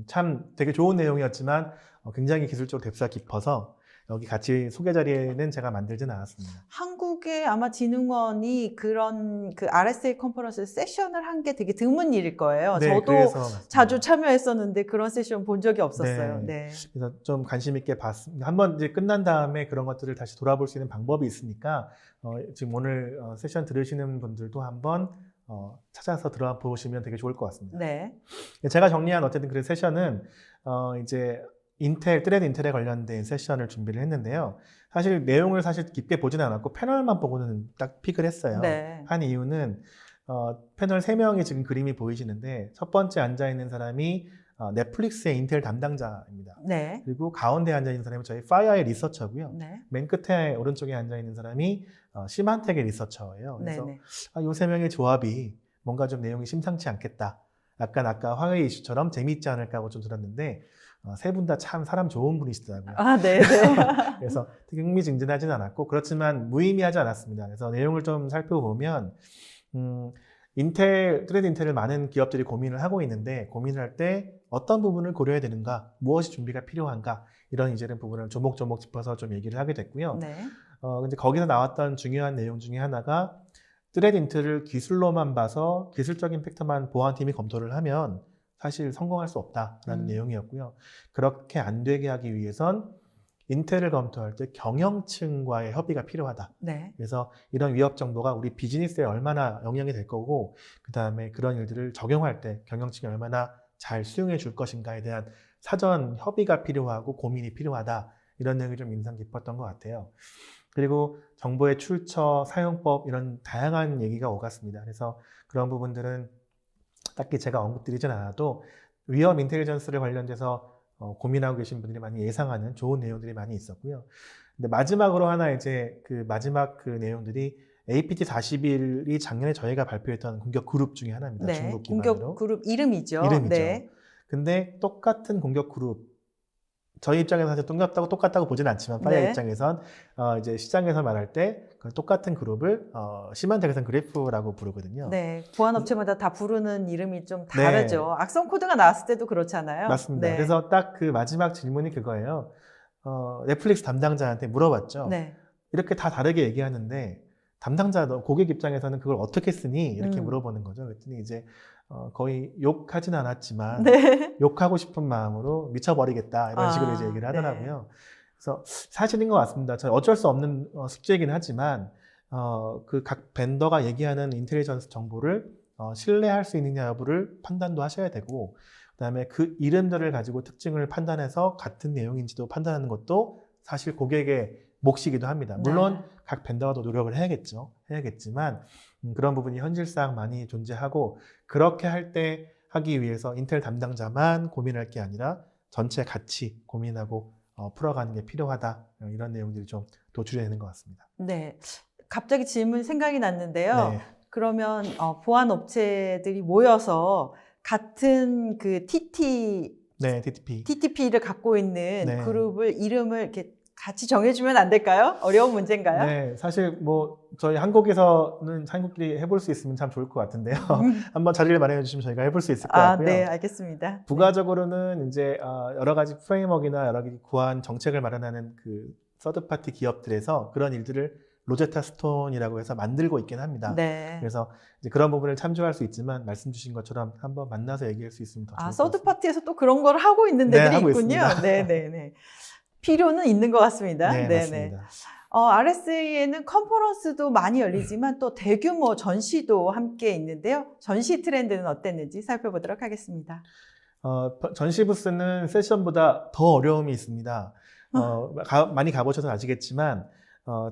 참 되게 좋은 내용이었지만 굉장히 기술적으로 뎁스가 깊어서 여기 같이 소개 자리에는 제가 만들지는 않았습니다. 한국의 아마 진흥원이 그런 그 RSA 컨퍼런스 세션을 한 게 되게 드문 일일 거예요. 네, 저도 그래서 맞습니다. 자주 참여했었는데 그런 세션 본 적이 없었어요. 네. 네. 그래서 좀 관심 있게 봤습니다. 한번 이제 끝난 다음에 그런 것들을 다시 돌아볼 수 있는 방법이 있으니까 지금 오늘 세션 들으시는 분들도 한번 찾아서 들어보시면 되게 좋을 것 같습니다. 네. 제가 정리한 어쨌든 그 세션은 이제 트레드 인텔에 관련된 세션을 준비를 했는데요. 사실 내용을 깊게 보지는 않았고 패널만 보고는 딱 픽을 했어요. 네. 한 이유는 패널 3명이 지금 그림이 보이시는데 첫 번째 앉아있는 사람이 넷플릭스의 인텔 담당자입니다. 네. 그리고 가운데 앉아있는 사람이 저희 파이어의 리서처고요. 네. 맨 끝에 오른쪽에 앉아있는 사람이 시만텍의 리서처예요. 그래서 네. 이 3명의 조합이 뭔가 좀 내용이 심상치 않겠다. 약간 아까 화웨이 이슈처럼 재미있지 않을까 하고 좀 들었는데 세 분 다 참 사람 좋은 분이시더라고요. 아, 네. 그래서 되게 흥미진진하진 않았고 그렇지만 무의미하지 않았습니다. 그래서 내용을 좀 살펴보면 트레드 인텔을 많은 기업들이 고민을 하고 있는데 고민을 할 때 어떤 부분을 고려해야 되는가, 무엇이 준비가 필요한가 이런 이제는 부분을 조목조목 짚어서 좀 얘기를 하게 됐고요. 네. 근데 거기서 나왔던 중요한 내용 중에 하나가 트레드 인텔을 기술로만 봐서 기술적인 팩터만 보안팀이 검토를 하면 사실 성공할 수 없다라는 내용이었고요. 그렇게 안 되게 하기 위해선 인텔을 검토할 때 경영층과의 협의가 필요하다. 네. 그래서 이런 위협 정보가 우리 비즈니스에 얼마나 영향이 될 거고 그다음에 그런 일들을 적용할 때 경영층이 얼마나 잘 수용해 줄 것인가에 대한 사전 협의가 필요하고 고민이 필요하다. 이런 내용이 좀 인상 깊었던 것 같아요. 그리고 정보의 출처, 사용법 이런 다양한 얘기가 오갔습니다. 그래서 그런 부분들은 딱히 제가 언급드리진 않아도 위험 인텔리전스를 관련돼서 고민하고 계신 분들이 많이 예상하는 좋은 내용들이 많이 있었고요. 근데 마지막으로 하나 이제 그 마지막 그 내용들이 APT41이 작년에 저희가 발표했던 공격 그룹 중에 하나입니다. 네. 중국 기반으로. 공격 그룹 이름이죠. 이름이죠. 네. 근데 똑같은 공격 그룹 저희 입장에서 사실 똑같다고 보지는 않지만 파이어 네. 입장에선 이제 시장에서 말할 때 그 똑같은 그룹을 시만텍에서는 그래프라고 부르거든요. 네. 보안업체마다 다 부르는 이름이 좀 네. 다르죠. 악성 코드가 나왔을 때도 그렇잖아요. 맞습니다. 네. 그래서 딱 그 마지막 질문이 그거예요. 넷플릭스 담당자한테 물어봤죠. 네. 이렇게 다 다르게 얘기하는데 담당자, 고객 입장에서는 그걸 어떻게 쓰니? 이렇게 음. 물어보는 거죠. 그랬더니 이제 거의 욕하진 않았지만 네. 욕하고 싶은 마음으로 미쳐버리겠다 이런 식으로 이제 얘기를 네. 하더라고요. 그래서 사실인 것 같습니다. 저희 어쩔 수 없는 숙제이긴 하지만 그 각 벤더가 얘기하는 인텔리전스 정보를 신뢰할 수 있느냐 여부를 판단도 하셔야 되고, 그다음에 그 이름들을 가지고 특징을 판단해서 같은 내용인지도 판단하는 것도 사실 고객의 몫이기도 합니다. 물론 네. 각 벤더가 더 노력을 해야겠죠. 해야겠지만 그런 부분이 현실상 많이 존재하고, 그렇게 하기 위해서 인텔 담당자만 고민할 게 아니라 전체 같이 고민하고 풀어가는 게 필요하다. 이런 내용들이 좀 도출이 되는 것 같습니다. 네. 갑자기 질문 생각이 났는데요. 네, 그러면 보안 업체들이 모여서 같은 그 네, TTP. TTP를 갖고 있는 네. 그룹을 이름을 이렇게 같이 정해주면 안 될까요? 어려운 문제인가요? 네, 사실 뭐 저희 한국에서는 한국끼리 해볼 수 있으면 참 좋을 것 같은데요. 한번 자리를 마련해 주시면 저희가 해볼 수 있을 것 같고요. 네, 알겠습니다. 부가적으로는 이제 여러 가지 프레임워크나 여러 가지 구한 정책을 마련하는 그 서드파티 기업들에서 그런 일들을 로제타 스톤이라고 해서 만들고 있긴 합니다. 네. 그래서 이제 그런 부분을 참조할 수 있지만 말씀 주신 것처럼 한번 만나서 얘기할 수 있으면 더 좋을 것 같습니다. 서드파티에서 또 그런 걸 하고 있는 네, 데들이 하고 있군요. 있습니다. 네. 필요는 있는 것 같습니다. 네, 맞습니다. RSA에는 컨퍼런스도 많이 열리지만 또 대규모 전시도 함께 있는데요. 전시 트렌드는 어땠는지 살펴보도록 하겠습니다. 전시 부스는 세션보다 더 어려움이 있습니다. 많이 가보셔서 아시겠지만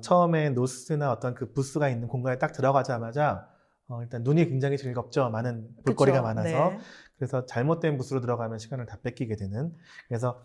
처음에 노스나 어떤 그 부스가 있는 공간에 딱 들어가자마자 일단 눈이 굉장히 즐겁죠. 많은 볼거리가 그쵸? 많아서. 네. 그래서 잘못된 부스로 들어가면 시간을 다 뺏기게 되는. 그래서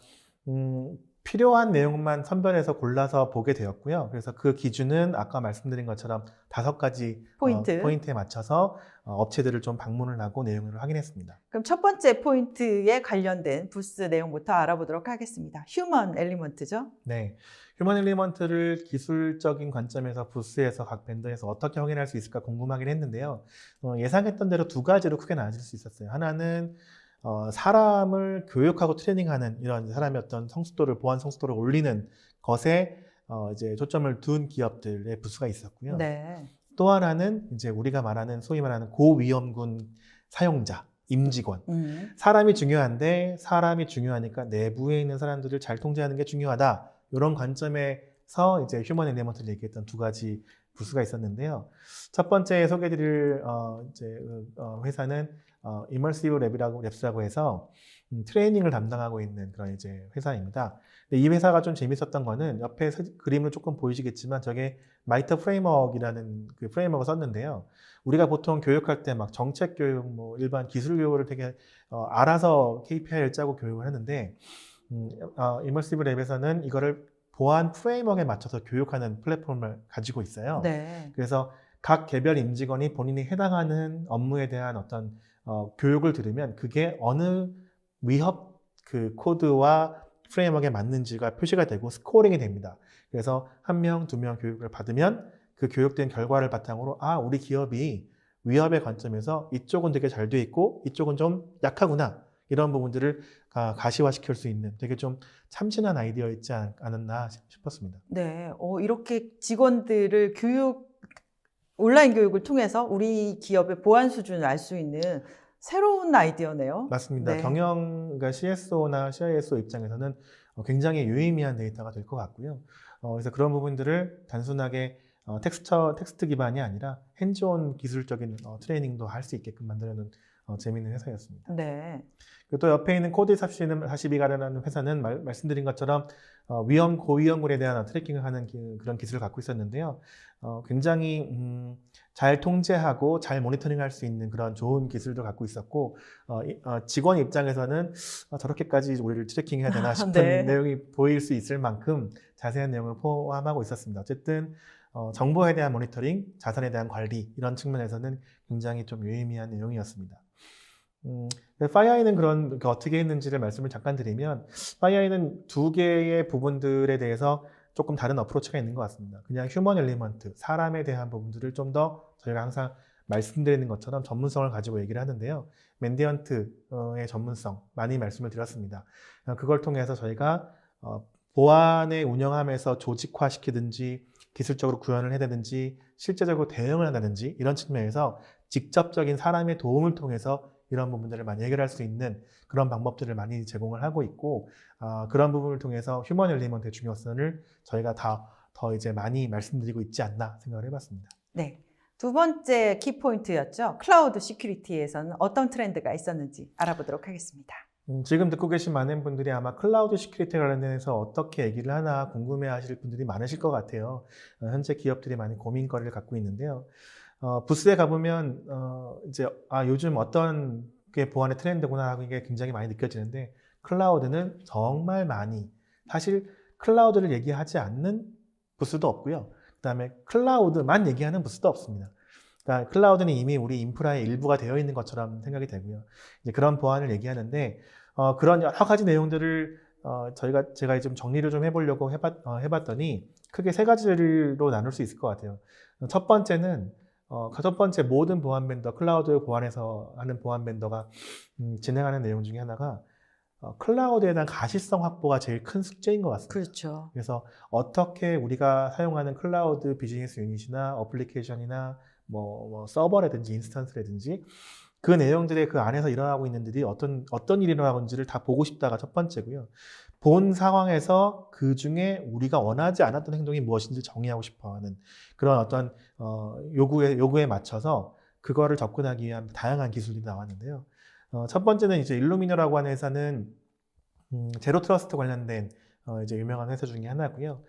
필요한 내용만 선별해서 골라서 보게 되었고요. 그래서 그 기준은 아까 말씀드린 것처럼 5가지 포인트에 맞춰서 업체들을 좀 방문을 하고 내용을 확인했습니다. 그럼 첫 번째 포인트에 관련된 부스 내용부터 알아보도록 하겠습니다. 휴먼 엘리먼트죠? 네, 휴먼 엘리먼트를 기술적인 관점에서 부스에서 각 벤더에서 어떻게 확인할 수 있을까 궁금하긴 했는데요. 예상했던 대로 2가지로 크게 나눠질 수 있었어요. 하나는 사람을 교육하고 트레이닝하는 이런 사람의 어떤 보안 성숙도를 올리는 것에 이제 초점을 둔 기업들의 부스가 있었고요. 네. 또 하나는 이제 우리가 말하는 소위 말하는 고위험군 사용자, 임직원. 사람이 중요한데 사람이 중요하니까 내부에 있는 사람들을 잘 통제하는 게 중요하다. 이런 관점에서 이제 휴먼 엘리먼트를 얘기했던 2가지 부스가 있었는데요. 첫 번째 소개드릴 회사는 이머시브 랩스라고 해서 트레이닝을 담당하고 있는 그런 이제 회사입니다. 근데 이 회사가 좀 재밌었던 거는 옆에 그림을 조금 보이시겠지만 저게 마이터 프레임워크이라는 그 프레임워크를 썼는데요. 우리가 보통 교육할 때 막 정책 교육, 뭐 일반 기술 교육을 되게 알아서 KPI를 짜고 교육을 하는데 이머시브 랩에서는 이거를 보안 프레임워크에 맞춰서 교육하는 플랫폼을 가지고 있어요. 네. 그래서 각 개별 임직원이 본인이 해당하는 업무에 대한 어떤 교육을 들으면 그게 어느 위협 그 코드와 프레임워크에 맞는지가 표시가 되고 스코어링이 됩니다. 그래서 1명, 2명 교육을 받으면 그 교육된 결과를 바탕으로 우리 기업이 위협의 관점에서 이쪽은 되게 잘 돼 있고 이쪽은 좀 약하구나. 이런 부분들을 가시화시킬 수 있는 되게 좀 참신한 아이디어였지 않았나 싶었습니다. 네. 이렇게 직원들을 온라인 교육을 통해서 우리 기업의 보안 수준을 알 수 있는 새로운 아이디어네요. 맞습니다. 네. 그러니까 CSO나 CISO 입장에서는 굉장히 유의미한 데이터가 될 것 같고요. 그래서 그런 부분들을 단순하게 텍스트 기반이 아니라 핸즈온 기술적인 트레이닝도 할 수 있게끔 만들어놓은 재미있는 회사였습니다. 네. 그리고 또 옆에 있는 코드42가라는 회사는 말씀드린 것처럼 고위험군에 대한 트래킹을 하는 그런 기술을 갖고 있었는데요. 굉장히 잘 통제하고 잘 모니터링할 수 있는 그런 좋은 기술도 갖고 있었고 직원 입장에서는 저렇게까지 우리를 트래킹해야 되나 싶은 네. 내용이 보일 수 있을 만큼 자세한 내용을 포함하고 있었습니다. 어쨌든 정보에 대한 모니터링, 자산에 대한 관리 이런 측면에서는 굉장히 좀 유의미한 내용이었습니다. 파이어아이는 어떻게 했는지를 말씀을 잠깐 드리면, 파이어아이는 2개의 부분들에 대해서 조금 다른 어프로치가 있는 것 같습니다. 그냥 휴먼 엘리먼트, 사람에 대한 부분들을 좀 더 저희가 항상 말씀드리는 것처럼 전문성을 가지고 얘기를 하는데요. 맨디언트의 전문성 많이 말씀을 드렸습니다. 그걸 통해서 저희가 보안을 운영하면서 조직화시키든지 기술적으로 구현을 해야되는지 실제적으로 대응을 한다든지 이런 측면에서 직접적인 사람의 도움을 통해서 이런 부분들을 많이 해결할 수 있는 그런 방법들을 많이 제공을 하고 있고 그런 부분을 통해서 휴먼 엘리먼트의 중요성을 저희가 더 이제 많이 말씀드리고 있지 않나 생각을 해봤습니다. 네. 두 번째 키포인트였죠. 클라우드 시큐리티에서는 어떤 트렌드가 있었는지 알아보도록 하겠습니다. 지금 듣고 계신 많은 분들이 아마 클라우드 시큐리티 관련해서 어떻게 얘기를 하나 궁금해 하실 분들이 많으실 것 같아요. 현재 기업들이 많이 고민거리를 갖고 있는데요. 부스에 가보면, 이제, 요즘 어떤 게 보안의 트렌드구나 하고 이게 굉장히 많이 느껴지는데, 클라우드는 정말 많이, 사실 클라우드를 얘기하지 않는 부스도 없고요. 그 다음에 클라우드만 얘기하는 부스도 없습니다. 그러니까 클라우드는 이미 우리 인프라의 일부가 되어 있는 것처럼 생각이 되고요. 이제 그런 보안을 얘기하는데, 그런 여러 가지 내용들을 제가 좀 정리를 좀 해보려고 해봤더니 크게 세 가지로 나눌 수 있을 것 같아요. 첫 번째는 첫 번째 모든 보안 벤더, 클라우드 보안에서 하는 보안 벤더가 진행하는 내용 중에 하나가 클라우드에 대한 가시성 확보가 제일 큰 숙제인 것 같습니다. 그렇죠. 그래서 어떻게 우리가 사용하는 클라우드 비즈니스 유닛이나 어플리케이션이나 뭐 서버라든지 인스턴스라든지 그 내용들의 그 안에서 일어나고 있는 일이 어떤 일이 일어나고 있는지를 다 보고 싶다가 첫 번째고요. 본 상황에서 그 중에 우리가 원하지 않았던 행동이 무엇인지 정의하고 싶어 하는 그런 어떤 요구에 맞춰서 그거를 접근하기 위한 다양한 기술들이 나왔는데요. 첫 번째는 이제 일루미너라고 하는 회사는 제로 트러스트 관련된 이제 유명한 회사 중에 하나고요.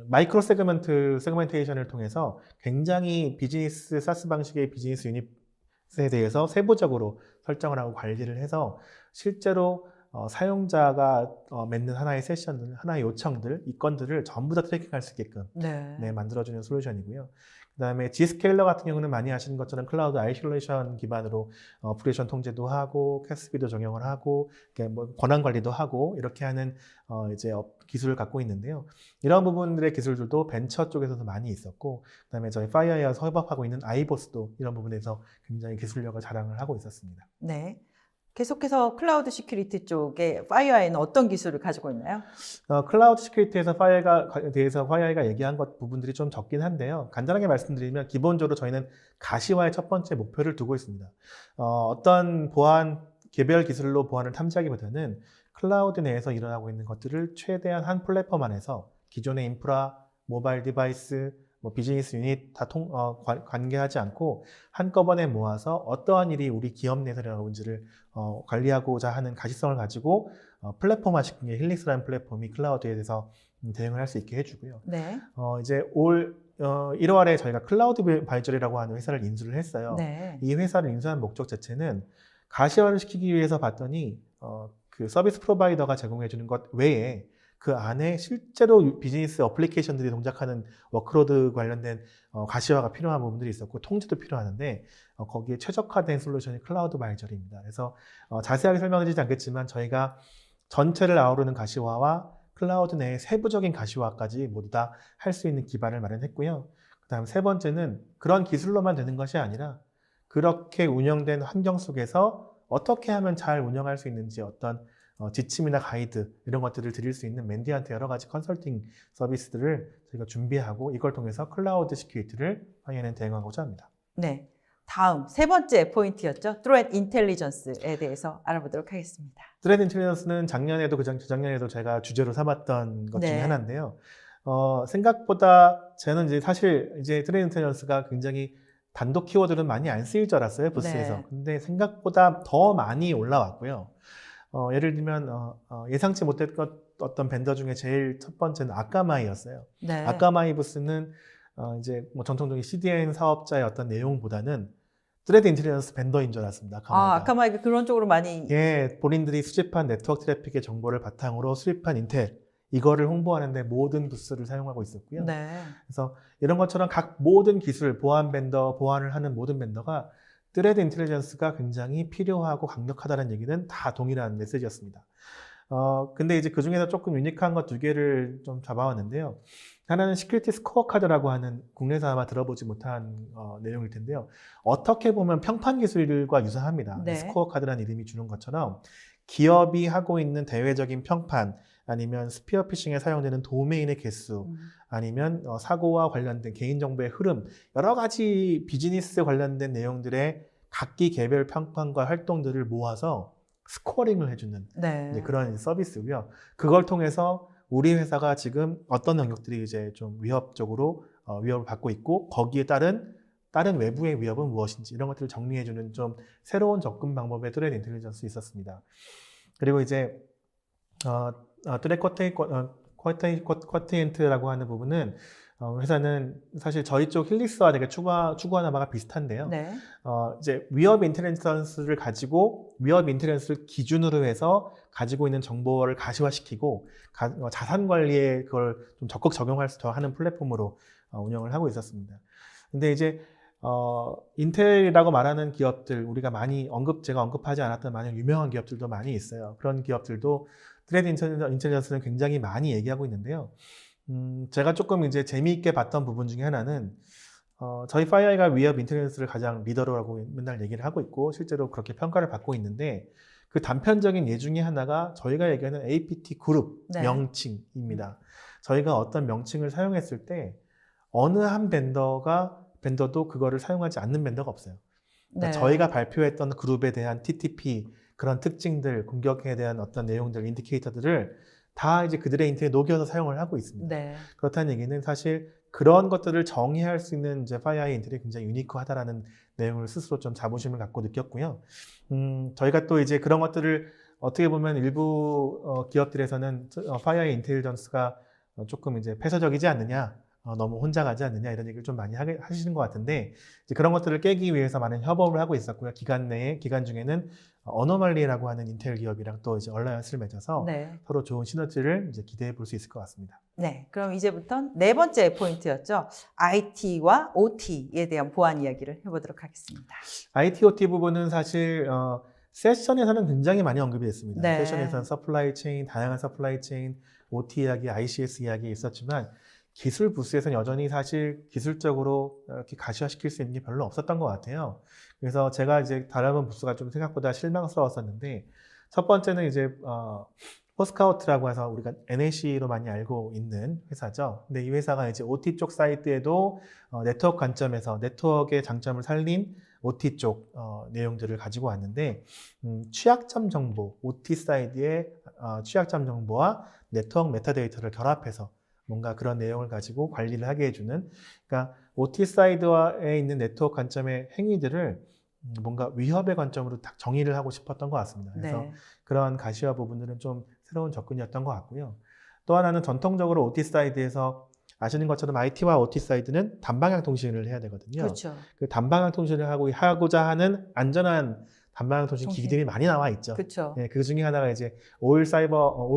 마이크로 세그멘테이션을 통해서 굉장히 비즈니스 사스 방식의 비즈니스 유닛에 대해서 세부적으로 설정을 하고 관리를 해서 실제로 사용자가 맺는 하나의 세션들, 하나의 요청들, 이 건들을 전부 다 트래킹할 수 있게끔 네. 만들어주는 솔루션이고요. 그 다음에 G스케일러 같은 경우는 많이 아시는 것처럼 클라우드 아이솔레이션 기반으로 오퍼레이션 통제도 하고 캐스비도 적용을 하고 뭐 권한 관리도 하고 이렇게 하는 이제 기술을 갖고 있는데요. 이런 부분들의 기술들도 벤처 쪽에서도 많이 있었고, 그 다음에 저희 파이어에서 협업하고 있는 아이보스도 이런 부분에서 굉장히 기술력을 자랑을 하고 있었습니다. 네. 계속해서 클라우드 시큐리티 쪽에 파이어에는 어떤 기술을 가지고 있나요? 클라우드 시큐리티에서 파이어가 얘기한 부분들이 좀 적긴 한데요. 간단하게 말씀드리면 기본적으로 저희는 가시화의 첫 번째 목표를 두고 있습니다. 어떤 개별 기술로 보안을 탐지하기보다는 클라우드 내에서 일어나고 있는 것들을 최대한 한 플랫폼 안에서 기존의 인프라, 모바일 디바이스, 비즈니스 유닛 다 관계하지 않고 한꺼번에 모아서 어떠한 일이 우리 기업 내에서 일어나는지를 관리하고자 하는 가시성을 가지고 플랫폼화시킨 게 힐릭스라는 플랫폼이 클라우드에 대해서 대응을 할 수 있게 해주고요. 네. 이제 올 1월에 저희가 클라우드 바이저리라고 하는 회사를 인수를 했어요. 네. 이 회사를 인수한 목적 자체는 가시화를 시키기 위해서 봤더니 그 서비스 프로바이더가 제공해주는 것 외에 그 안에 실제로 비즈니스 어플리케이션들이 동작하는 워크로드 관련된 가시화가 필요한 부분들이 있었고 통제도 필요하는데 거기에 최적화된 솔루션이 클라우드 바이저리입니다. 그래서 자세하게 설명드리지 않겠지만 저희가 전체를 아우르는 가시화와 클라우드 내의 세부적인 가시화까지 모두 다 할 수 있는 기반을 마련했고요. 그 다음 세 번째는 그런 기술로만 되는 것이 아니라 그렇게 운영된 환경 속에서 어떻게 하면 잘 운영할 수 있는지 어떤 지침이나 가이드 이런 것들을 드릴 수 있는 맨디한테 여러 가지 컨설팅 서비스들을 저희가 준비하고 이걸 통해서 클라우드 시큐리티를 파이어는 대응하고자 합니다. 네. 다음 세 번째 포인트였죠. Threat Intelligence에 대해서 알아보도록 하겠습니다. Threat Intelligence는 작년에도 그작년에도 제가 주제로 삼았던 것 중에 네. 하나인데요. 생각보다 저는 이제 사실 이제 Threat Intelligence가 굉장히 단독 키워드는 많이 안 쓰일 줄 알았어요, 부스에서. 네. 근데 생각보다 더 많이 올라왔고요. 예를 들면 예상치 못했던 어떤 벤더 중에 제일 첫 번째는 아까마이였어요. 네. 아까마이 부스는 이제 뭐 전통적인 CDN 사업자의 어떤 내용보다는 트레드 인텔리전스 벤더인 줄 알았습니다. 아까마이가 그런 쪽으로 많이. 예, 본인들이 수집한 네트워크 트래픽의 정보를 바탕으로 수립한 인텔 이거를 홍보하는데 모든 부스를 사용하고 있었고요. 네. 그래서 이런 것처럼 각 모든 기술, 보안을 하는 모든 벤더가 트레드 인텔리전스가 굉장히 필요하고 강력하다는 얘기는 다 동일한 메시지였습니다. 근데 이제 그 중에서 조금 유니크한 것 두 개를 좀 잡아왔는데요. 하나는 시큐리티 스코어 카드라고 하는 국내에서 아마 들어보지 못한 내용일 텐데요. 어떻게 보면 평판 기술과 유사합니다. 네. 스코어 카드라는 이름이 주는 것처럼 기업이 하고 있는 대외적인 평판, 아니면 스피어 피싱에 사용되는 도메인의 개수, 아니면 사고와 관련된 개인정보의 흐름, 여러 가지 비즈니스 관련된 내용들의 각기 개별 평판과 활동들을 모아서 스코어링을 해주는 네. 이제 그런 서비스고요. 그걸 통해서 우리 회사가 지금 어떤 영역들이 이제 좀 위협적으로 위협을 받고 있고 거기에 다른 외부의 위협은 무엇인지 이런 것들을 정리해주는 좀 새로운 접근 방법의 트레드 인텔리전스 있었습니다. 그리고 이제 트레드 쿼티엔트라고 하는 부분은 회사는 사실 저희 쪽 힐리스와 되게 추구하는 바가 비슷한데요. 네. 이제 위협 인텔리전스를 가지고 위협 인텔리전스를 기준으로 해서 가지고 있는 정보를 가시화시키고 자산 관리에 그걸 좀 적극 적용할 수 하는 플랫폼으로 운영을 하고 있었습니다. 근데 이제 인텔이라고 말하는 기업들 우리가 제가 언급하지 않았던 많은 유명한 기업들도 많이 있어요. 그런 기업들도 트레이드 인텔리전스는 굉장히 많이 얘기하고 있는데요. 제가 조금 이제 재미있게 봤던 부분 중에 하나는 저희 파이어가 위협 인텔리전스를 가장 리더라고 맨날 얘기를 하고 있고 실제로 그렇게 평가를 받고 있는데 그 단편적인 예 중에 하나가 저희가 얘기하는 APT 그룹 네. 명칭입니다. 저희가 어떤 명칭을 사용했을 때 어느 한 벤더도 그거를 사용하지 않는 벤더가 없어요. 그러니까 네. 저희가 발표했던 그룹에 대한 TTP 그런 특징들, 공격에 대한 어떤 내용들, 인디케이터들을 다 이제 그들의 인터넷에 녹여서 사용을 하고 있습니다. 네. 그렇다는 얘기는 사실 그런 것들을 정의할 수 있는 이제 파이어의 인텔이 굉장히 유니크하다라는 내용을 스스로 좀 자부심을 갖고 느꼈고요. 저희가 또 이제 그런 것들을 어떻게 보면 일부 기업들에서는 파이어의 인텔리전스가 조금 이제 폐쇄적이지 않느냐, 너무 혼자 가지 않느냐 이런 얘기를 좀 많이 하시는 것 같은데 이제 그런 것들을 깨기 위해서 많은 협업을 하고 있었고요. 기간 중에는 어노멀리라고 하는 인텔 기업이랑 또 이제 얼라이언스를 맺어서 네. 서로 좋은 시너지를 이제 기대해 볼 수 있을 것 같습니다. 네. 그럼 이제부터 네 번째 포인트였죠. IT와 OT에 대한 보안 이야기를 해보도록 하겠습니다. IT, OT 부분은 사실 세션에서는 굉장히 많이 언급이 됐습니다. 네. 세션에서는 서플라이 체인, 다양한 서플라이 체인, OT 이야기, ICS 이야기 있었지만 기술 부스에서는 여전히 사실 기술적으로 이렇게 가시화시킬 수 있는 게 별로 없었던 것 같아요. 그래서 제가 이제 다른 부스가 좀 생각보다 실망스러웠었는데 첫 번째는 이제 포스카우트라고 해서 우리가 NAC로 많이 알고 있는 회사죠. 근데 이 회사가 이제 OT 쪽 사이트에도 네트워크 관점에서 네트워크의 장점을 살린 OT 쪽 내용들을 가지고 왔는데 취약점 정보, OT 사이드의 취약점 정보와 네트워크 메타데이터를 결합해서 뭔가 그런 내용을 가지고 관리를 하게 해주는 그러니까 OT 사이드에 있는 네트워크 관점의 행위들을 뭔가 위협의 관점으로 딱 정의를 하고 싶었던 것 같습니다. 그래서 네. 그런 가시화 부분들은 좀 새로운 접근이었던 것 같고요. 또 하나는 전통적으로 OT 사이드에서 아시는 것처럼 IT와 OT 사이드는 단방향 통신을 해야 되거든요. 그렇죠. 그 단방향 통신을 하고자 하는 안전한 단방향 통신 통신. 기기들이 많이 나와 있죠. 그렇죠. 네, 그 중에 하나가 이제 올 사이버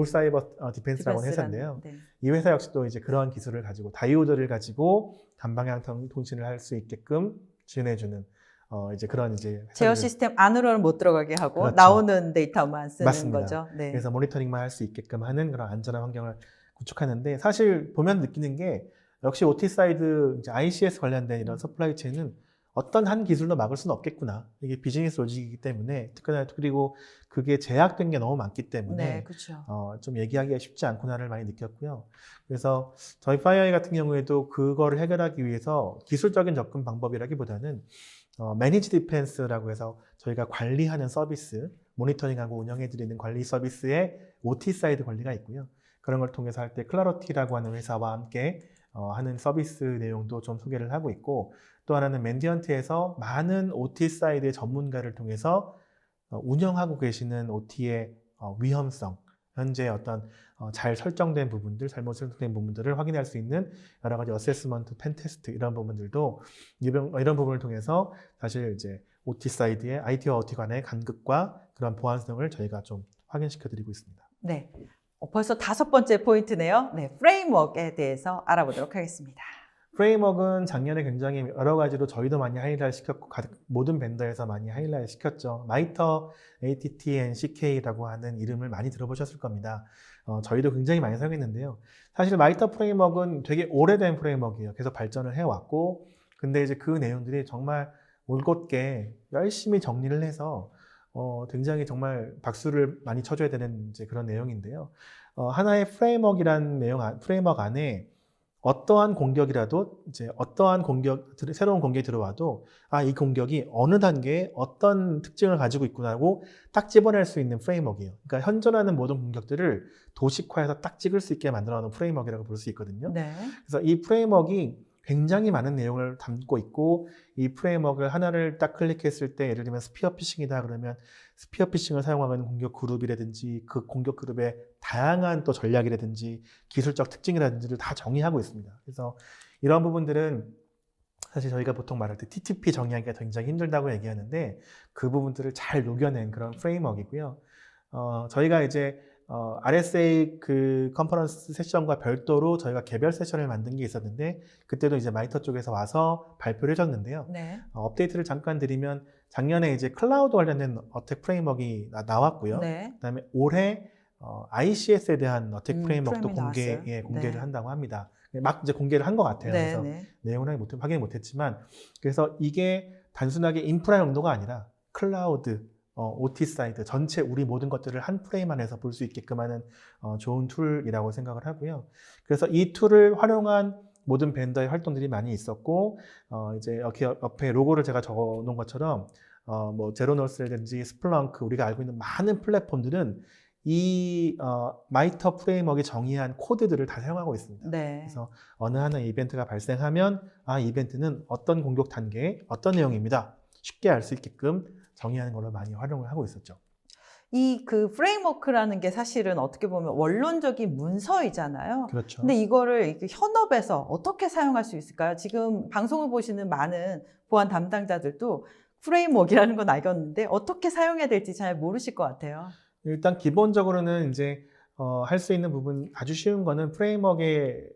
디펜스라고 하는 회사인데요. 네. 이 회사 역시도 이제 그런 기술을 가지고 다이오드를 가지고 단방향 통신을 할 수 있게끔 지원해주는 이제 그런 이제 제어 회사들. 시스템 안으로는 못 들어가게 하고 그렇죠. 나오는 데이터만 쓰는 맞습니다. 거죠. 네. 그래서 모니터링만 할 수 있게끔 하는 그런 안전한 환경을 구축하는데 사실 보면 느끼는 게 역시 OT 사이드 이제 ICS 관련된 이런 서플라이 체인은 어떤 한 기술로 막을 수는 없겠구나. 이게 비즈니스 로직이기 때문에 특히나 그리고 그게 제약된 게 너무 많기 때문에 네, 그렇죠. 좀 얘기하기가 쉽지 않구나를 많이 느꼈고요. 그래서 저희 파이어이 같은 경우에도 그거를 해결하기 위해서 기술적인 접근 방법이라기보다는 매니지 디펜스라고 해서 저희가 관리하는 서비스, 모니터링하고 운영해드리는 관리 서비스의 OT 사이드 관리가 있고요. 그런 걸 통해서 할 때 클라로티라고 하는 회사와 함께 하는 서비스 내용도 좀 소개를 하고 있고 또 하나는 맨디언트에서 많은 OT 사이드의 전문가를 통해서 운영하고 계시는 OT의 위험성, 현재 어떤 잘 설정된 부분들, 잘못 설정된 부분들을 확인할 수 있는 여러 가지 어세스먼트, 펜테스트 이런 부분들도 이런 부분을 통해서 사실 이제 OT 사이드의 IT와 OT 간의 간극과 그런 보안성을 저희가 좀 확인시켜 드리고 있습니다. 네. 벌써 다섯 번째 포인트네요. 네, 프레임워크에 대해서 알아보도록 하겠습니다. 프레임워크는 작년에 굉장히 여러 가지로 저희도 많이 하이라이트 시켰고 모든 벤더에서 많이 하이라이트 시켰죠. 마이터 ATT&CK라고 하는 이름을 많이 들어보셨을 겁니다. 저희도 굉장히 많이 사용했는데요. 사실 마이터 프레임워크는 되게 오래된 프레임워크예요. 계속 발전을 해왔고 근데 이제 그 내용들이 정말 올곧게 열심히 정리를 해서 굉장히 정말 박수를 많이 쳐줘야 되는 이제 그런 내용인데요. 하나의 프레임워크 안에 어떠한 공격이라도 이제 어떠한 새로운 공격이 들어와도 이 공격이 어느 단계에 어떤 특징을 가지고 있구나고 딱 집어낼 수 있는 프레임워크예요. 그러니까 현존하는 모든 공격들을 도식화해서 딱 찍을 수 있게 만들어 놓은 프레임워크라고 볼 수 있거든요. 네. 그래서 이 프레임워크가 굉장히 많은 내용을 담고 있고 이 프레임워크 하나를 딱 클릭했을 때 예를 들면 스피어 피싱이다 그러면 스피어 피싱을 사용하는 공격 그룹이라든지 그 공격 그룹의 다양한 또 전략이라든지 기술적 특징이라든지를 다 정의하고 있습니다. 그래서 이런 부분들은 사실 저희가 보통 말할 때 TTP 정의하기가 굉장히 힘들다고 얘기하는데 그 부분들을 잘 녹여낸 그런 프레임워크이고요. 저희가 이제 RSA 그 컨퍼런스 세션과 별도로 저희가 개별 세션을 만든 게 있었는데 그때도 이제 마이터 쪽에서 와서 발표를 해줬는데요. 네. 업데이트를 잠깐 드리면 작년에 이제 클라우드 관련된 어택 프레임워크가 나왔고요. 네. 그다음에 올해 ICS에 대한 어택 프레임워크도 프레임이 공개를 네. 한다고 합니다. 막 이제 공개를 한 것 같아요. 네, 그래서 네. 내용을 확인 못했지만 그래서 이게 단순하게 인프라 용도가 아니라 클라우드 OT 사이드 전체 우리 모든 것들을 한 프레임 안에서 볼 수 있게끔 하는 좋은 툴이라고 생각을 하고요. 그래서 이 툴을 활용한 모든 벤더의 활동들이 많이 있었고 이제 여기 옆에 로고를 제가 적어 놓은 것처럼 뭐 제로노스라든지 스플렁크 우리가 알고 있는 많은 플랫폼들은 이 마이터 프레임워크에 정의한 코드들을 다 사용하고 있습니다. 네. 그래서 어느 하나 이벤트가 발생하면 이벤트는 어떤 공격 단계에 어떤 내용입니다. 쉽게 알 수 있게끔 정의하는 걸로 많이 활용을 하고 있었죠. 이 그 프레임워크라는 게 사실은 어떻게 보면 원론적인 문서이잖아요. 그렇죠. 근데 이거를 이렇게 현업에서 어떻게 사용할 수 있을까요? 지금 방송을 보시는 많은 보안 담당자들도 프레임워크라는 건 알겠는데 어떻게 사용해야 될지 잘 모르실 것 같아요. 일단 기본적으로는 이제 할 수 있는 부분 아주 쉬운 거는 프레임워크를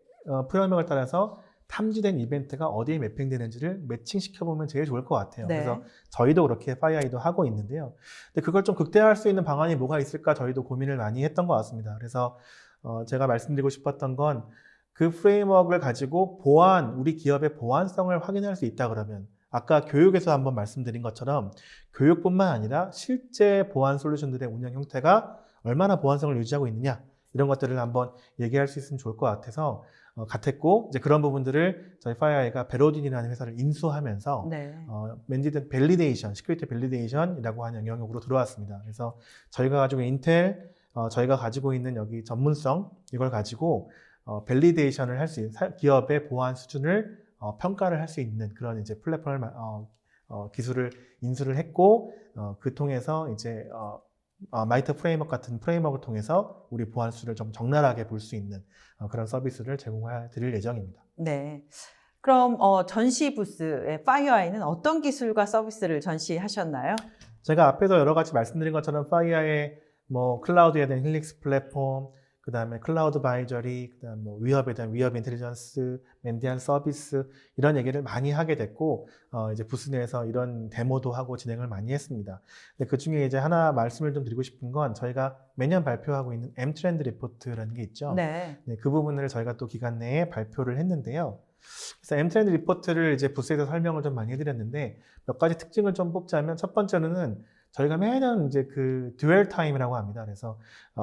따라서 탐지된 이벤트가 어디에 매핑되는지를 매칭시켜 보면 제일 좋을 것 같아요. 네. 그래서 저희도 그렇게 FireEye도 하고 있는데요. 근데 그걸 좀 극대화할 수 있는 방안이 뭐가 있을까 저희도 고민을 많이 했던 것 같습니다. 그래서 제가 말씀드리고 싶었던 건 그 프레임워크를 가지고 우리 기업의 보안성을 확인할 수 있다 그러면 아까 교육에서 한번 말씀드린 것처럼 교육뿐만 아니라 실제 보안 솔루션들의 운영 형태가 얼마나 보안성을 유지하고 있느냐 이런 것들을 한번 얘기할 수 있으면 좋을 것 같았고 이제 그런 부분들을 저희 FireEye가 베로딘이라는 회사를 인수하면서 네. 맨디든 밸리데이션, 시큐리티 밸리데이션이라고 하는 영역으로 들어왔습니다. 그래서 저희가 가지고 인텔, 저희가 가지고 있는 여기 전문성 이걸 가지고 밸리데이션을 할 수 있는 기업의 보안 수준을 평가를 할 수 있는 그런 이제 플랫폼을 기술을 인수를 했고 그 통해서 이제 마이터 프레임워크 같은 프레임워크를 통해서 우리 보안 수를 좀 적나라하게 볼 수 있는 그런 서비스를 제공해 드릴 예정입니다. 네. 그럼 전시 부스의 FireEye는 어떤 기술과 서비스를 전시하셨나요? 제가 앞에서 여러 가지 말씀드린 것처럼 FireEye의 뭐 클라우드에 대한 힐릭스 플랫폼, 그 다음에 클라우드 바이저리, 그 다음 뭐 위협에 대한 위협 인텔리전스, 맨디안 서비스 이런 얘기를 많이 하게 됐고 이제 부스 내에서 이런 데모도 하고 진행을 많이 했습니다. 근데 그 중에 이제 하나 말씀을 좀 드리고 싶은 건 저희가 매년 발표하고 있는 M 트렌드 리포트라는 게 있죠. 네. 네, 그 부분을 저희가 또 기간 내에 발표를 했는데요. 그래서 M 트렌드 리포트를 이제 부스에서 설명을 좀 많이 해드렸는데 몇 가지 특징을 좀 뽑자면 첫 번째로는 저희가 매년 이제 그 듀얼 타임이라고 합니다. 그래서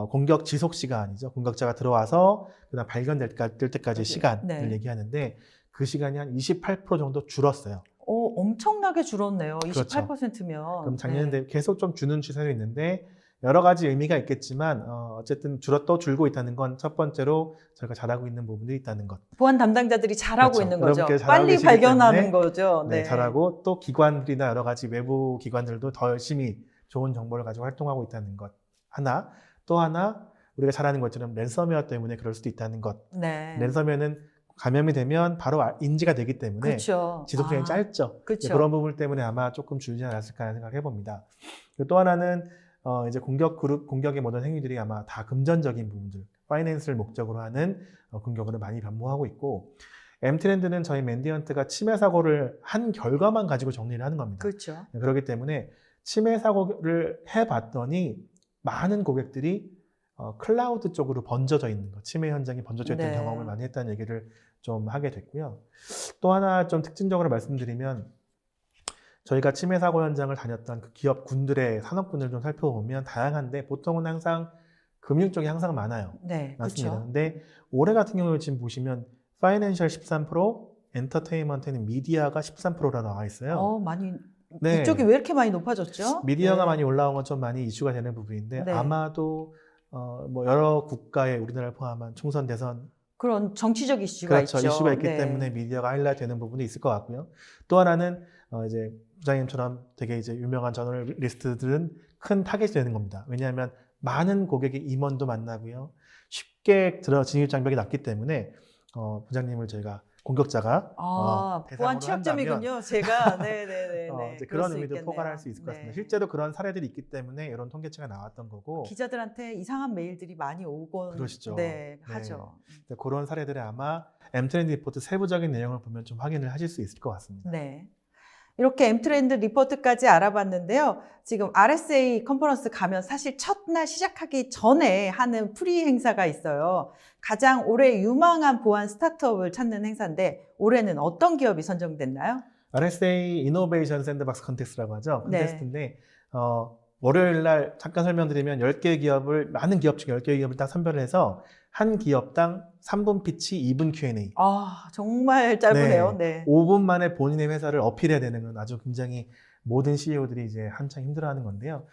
공격 지속 시간이죠. 공격자가 들어와서 그다음 발견될 때까지 시간을 네. 얘기하는데 그 시간이 한 28% 정도 줄었어요. 엄청나게 줄었네요. 그렇죠. 28%면. 그럼 작년에 계속 좀 주는 추세로 있는데 여러 가지 의미가 있겠지만 어쨌든 줄고 있다는 건 첫 번째로 저희가 잘하고 있는 부분들이 있다는 것. 보안 담당자들이 잘하고 그렇죠. 있는 거죠. 여러분께 잘하고 빨리 계시기 발견하는 때문에 거죠. 네, 잘하고 또 기관들이나 여러 가지 외부 기관들도 더 열심히 좋은 정보를 가지고 활동하고 있다는 것. 하나. 또 하나 우리가 잘 아는 것처럼 랜섬웨어 때문에 그럴 수도 있다는 것. 네. 랜섬웨어는 감염이 되면 바로 인지가 되기 때문에 그렇죠. 지속 시간이 짧죠. 그렇죠. 그런 부분 때문에 아마 조금 줄지 않았을까 하는 생각을 해봅니다. 그리고 또 하나는 이제 공격의 모든 행위들이 아마 다 금전적인 부분들, 파이낸스를 목적으로 하는 공격으로 많이 변모하고 있고, M트렌드는 저희 맨디언트가 침해 사고를 한 결과만 가지고 정리를 하는 겁니다. 그렇죠. 그렇기 때문에 침해 사고를 해봤더니 많은 고객들이 클라우드 쪽으로 번져져 있는 것, 침해 현장이 번져져 있던 네. 경험을 많이 했다는 얘기를 좀 하게 됐고요. 또 하나 좀 특징적으로 말씀드리면 저희가 침해 사고 현장을 다녔던 그 기업군들의 산업군을 좀 살펴보면 다양한데 보통은 항상 금융 쪽이 항상 많아요. 네, 많습니다. 그렇죠. 근데 올해 같은 경우에 지금 보시면 파이낸셜 13%, 엔터테인먼트는 미디어가 13%라 나와 있어요. 많이 네. 이쪽이 왜 이렇게 많이 높아졌죠? 미디어가 네. 많이 올라온 건 좀 많이 이슈가 되는 부분인데 네. 아마도 뭐 여러 국가의 우리나라를 포함한 총선 대선 그런 정치적 이슈가 그렇죠. 있죠. 이슈가 있기 네. 때문에 미디어가 하이라이트 되는 부분이 있을 것 같고요. 또 하나는 이제 부장님처럼 되게 이제 유명한 저널리스트들은 큰 타겟이 되는 겁니다. 왜냐하면 많은 고객의 임원도 만나고요. 쉽게 진입 장벽이 낮기 때문에 부장님을 저희가 공격자가 보안 대상으로 취약점이군요. 한다면 제가 네네네. 이제 그런 의미도 포괄할 수 있을 것 같습니다. 실제로 그런 사례들이 있기 때문에 이런 통계치가 나왔던 거고 기자들한테 이상한 메일들이 많이 오곤 그러시죠. 네, 네. 하죠. 그런 사례들을 아마 M트렌드 리포트 세부적인 내용을 보면 좀 확인을 하실 수 있을 것 같습니다. 네. 이렇게 M트렌드 리포트까지 알아봤는데요. 지금 RSA 컨퍼런스 가면 사실 첫날 시작하기 전에 하는 프리 행사가 있어요. 가장 올해 유망한 보안 스타트업을 찾는 행사인데 올해는 어떤 기업이 선정됐나요? RSA 이노베이션 샌드박스 컨테스트라고 하죠. 네. 컨테스트인데 월요일 날 잠깐 설명드리면 10개 기업을 많은 기업 중 10개 기업을 딱 선별을 해서 한 기업당 3분 피치, 2분 Q&A. 정말 짧으네요. 네. 5분 만에 본인의 회사를 어필해야 되는 건 아주 굉장히 모든 CEO들이 이제 한창 힘들어하는 건데요.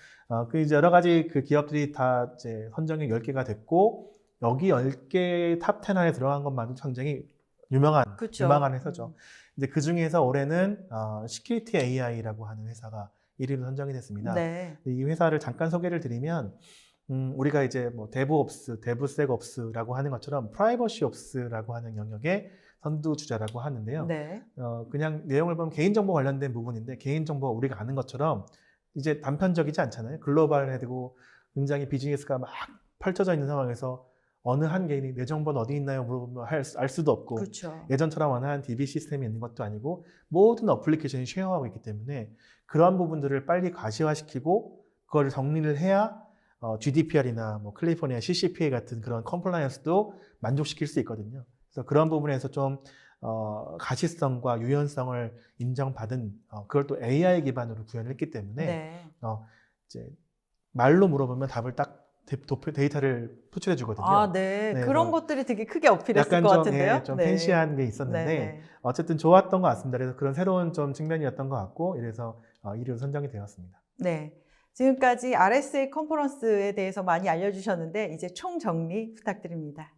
그 이제 여러 가지 그 기업들이 다 이제 선정이 10개가 됐고 여기 10개 탑 10 안에 들어간 것만도 굉장히 유명한 회사죠. 이제 그 중에서 올해는 시큐리티 AI라고 하는 회사가 1위로 선정이 됐습니다. 네. 이 회사를 잠깐 소개를 드리면 우리가 이제 뭐 데브옵스, 데브섹옵스라고 하는 것처럼 프라이버시옵스라고 하는 영역의 선두주자라고 하는데요. 네. 그냥 내용을 보면 개인정보 관련된 부분인데 개인정보가 우리가 아는 것처럼 이제 단편적이지 않잖아요. 글로벌해지고 굉장히 비즈니스가 막 펼쳐져 있는 상황에서 어느 한 개인이 내 정보는 어디 있나요? 물어보면 알 수도 없고 그렇죠. 예전처럼 어느 한 DB 시스템이 있는 것도 아니고 모든 어플리케이션이 쉐어하고 있기 때문에 그러한 부분들을 빨리 가시화시키고 그걸 정리를 해야 GDPR이나 뭐 캘리포니아 CCPA 같은 그런 컴플라이언스도 만족시킬 수 있거든요. 그래서 그런 부분에서 좀 가시성과 유연성을 인정받은 그걸 또 AI 기반으로 구현을 했기 때문에 네. 이제 말로 물어보면 답을 딱 데이터를 표출해 주거든요. 네. 네, 그런 것들이 되게 크게 어필했을 약간 것 같은데요. 좀 팬시한 게 있었는데 네. 어쨌든 좋았던 것 같습니다. 그래서 그런 새로운 좀 측면이었던 것 같고 이래서 1위로 선정이 되었습니다. 네. 지금까지 RSA 컨퍼런스에 대해서 많이 알려주셨는데 이제 총 정리 부탁드립니다.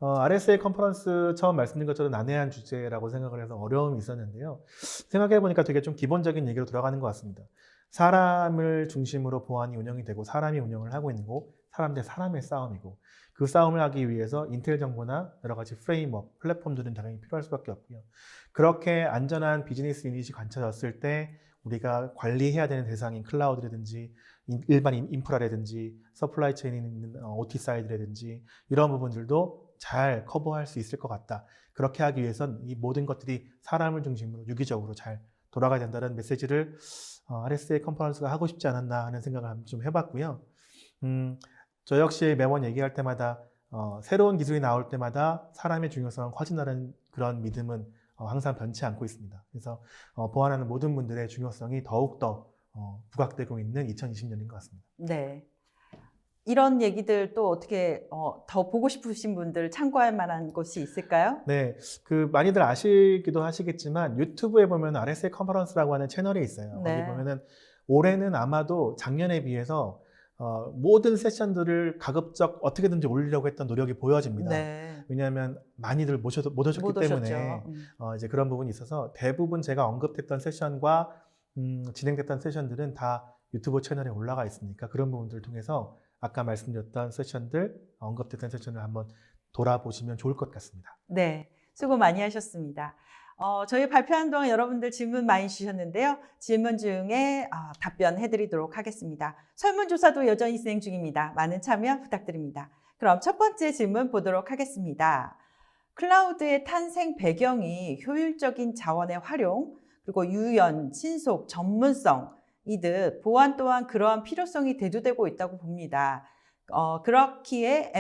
RSA 컨퍼런스 처음 말씀드린 것처럼 난해한 주제라고 생각을 해서 어려움이 있었는데요. 생각해보니까 되게 좀 기본적인 얘기로 돌아가는 것 같습니다. 사람을 중심으로 보안이 운영이 되고 사람이 운영을 하고 있는 거고 사람 대 사람의 싸움이고 그 싸움을 하기 위해서 인텔 정보나 여러 가지 프레임워크, 플랫폼들은 당연히 필요할 수밖에 없고요. 그렇게 안전한 비즈니스 유닛이 갖춰졌을 때 우리가 관리해야 되는 대상인 클라우드라든지 일반 인프라라든지 서플라이 체인에 있는 OT 사이드라든지 이런 부분들도 잘 커버할 수 있을 것 같다. 그렇게 하기 위해선 이 모든 것들이 사람을 중심으로 유기적으로 잘 돌아가야 된다는 메시지를 RSA 컨퍼런스가 하고 싶지 않았나 하는 생각을 좀 해봤고요. 저 역시 매번 얘기할 때마다 새로운 기술이 나올 때마다 사람의 중요성은 커진다는 그런 믿음은 항상 변치 않고 있습니다. 그래서 보안하는 모든 분들의 중요성이 더욱더 부각되고 있는 2020년인 것 같습니다. 네. 이런 얘기들 또 어떻게 더 보고 싶으신 분들 참고할 만한 곳이 있을까요? 네, 많이들 아시기도 하시겠지만 유튜브에 보면 RSA 컨퍼런스라고 하는 채널이 있어요. 네. 거기 보면은 올해는 아마도 작년에 비해서 모든 세션들을 가급적 어떻게든지 올리려고 했던 노력이 보여집니다. 네. 왜냐하면 많이들 못 오셨기 때문에 이제 그런 부분이 있어서 대부분 제가 언급했던 세션과 진행됐던 세션들은 다 유튜브 채널에 올라가 있으니까 그런 부분들을 통해서 아까 말씀드렸던 세션들, 언급됐던 세션을 한번 돌아보시면 좋을 것 같습니다. 네, 수고 많이 하셨습니다. 저희 발표하는 동안 여러분들 질문 많이 주셨는데요. 질문 중에 답변해드리도록 하겠습니다. 설문조사도 여전히 진행 중입니다. 많은 참여 부탁드립니다. 그럼 첫 번째 질문 보도록 하겠습니다. 클라우드의 탄생 배경이 효율적인 자원의 활용, 그리고 유연, 신속, 전문성, 이듯 보안 또한 그러한 필요성이 대두되고 있다고 봅니다. 그렇기에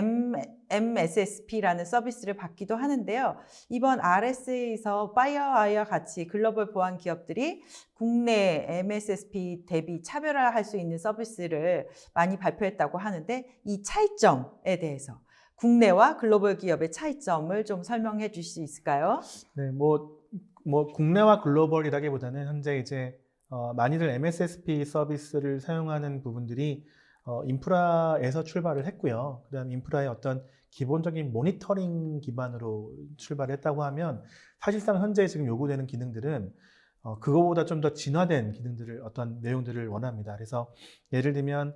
MSSP라는 서비스를 받기도 하는데요. 이번 RSA에서 파이어와이와 같이 글로벌 보안 기업들이 국내 MSSP 대비 차별화할 수 있는 서비스를 많이 발표했다고 하는데 이 차이점에 대해서 국내와 글로벌 기업의 차이점을 좀 설명해 주실 수 있을까요? 네, 국내와 글로벌이라기보다는 현재 이제 많이들 MSSP 서비스를 사용하는 부분들이 인프라에서 출발을 했고요. 그다음 인프라의 어떤 기본적인 모니터링 기반으로 출발했다고 하면 사실상 현재 지금 요구되는 기능들은 그거보다 좀 더 진화된 기능들을 어떤 내용들을 원합니다. 그래서 예를 들면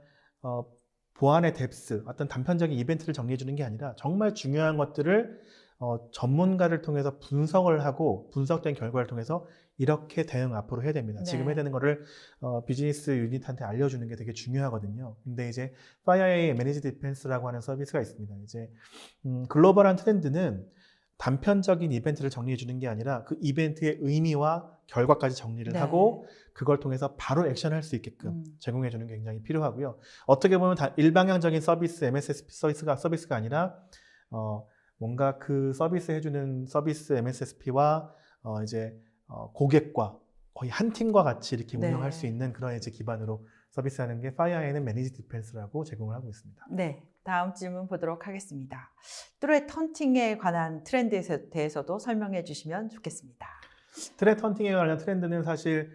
보안의 뎁스, 어떤 단편적인 이벤트를 정리해 주는 게 아니라 정말 중요한 것들을 전문가를 통해서 분석을 하고 분석된 결과를 통해서 이렇게 대응 앞으로 해야 됩니다. 네. 지금 해야 되는 거를 비즈니스 유닛한테 알려주는 게 되게 중요하거든요. 근데 이제 FireAI Managed Defense라고 하는 서비스가 있습니다. 이제 글로벌한 트렌드는 단편적인 이벤트를 정리해 주는 게 아니라 그 이벤트의 의미와 결과까지 정리를 네. 하고 그걸 통해서 바로 액션할 수 있게끔 제공해 주는 게 굉장히 필요하고요. 어떻게 보면 일방향적인 서비스, MSSP 서비스가 아니라 뭔가 그 서비스 해주는 서비스 MSSP와 이제 고객과 거의 한 팀과 같이 이렇게 네. 운영할 수 있는 그런 이제 기반으로 서비스하는 게 FireAI는 Managed Defense라고 제공을 하고 있습니다. 네, 다음 질문 보도록 하겠습니다. 트렛 헌팅에 관한 트렌드에 대해서도 설명해 주시면 좋겠습니다. 트렛 헌팅에 관한 트렌드는 사실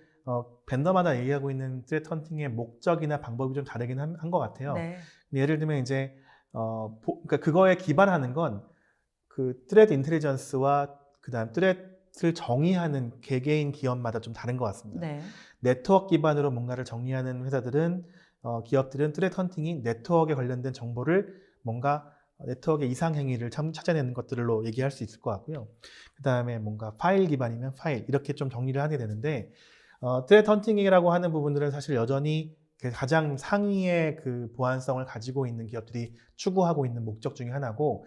벤더마다 얘기하고 있는 트렛 헌팅의 목적이나 방법이 좀 다르긴 한 것 같아요. 네. 예를 들면 이제 그러니까 그거에 기반하는 건 그 트렛 인텔리전스와 그다음 트렛을 정의하는 개개인 기업마다 좀 다른 것 같습니다. 네. 네트워크 기반으로 뭔가를 정리하는 회사들은 기업들은 트렛 헌팅이 네트워크에 관련된 정보를 뭔가 네트워크의 이상 행위를 찾아내는 것들로 얘기할 수 있을 것 같고요. 그다음에 뭔가 파일 기반이면 파일 이렇게 좀 정리를 하게 되는데 트렛 헌팅이라고 하는 부분들은 사실 여전히 가장 상위의 그 보안성을 가지고 있는 기업들이 추구하고 있는 목적 중에 하나고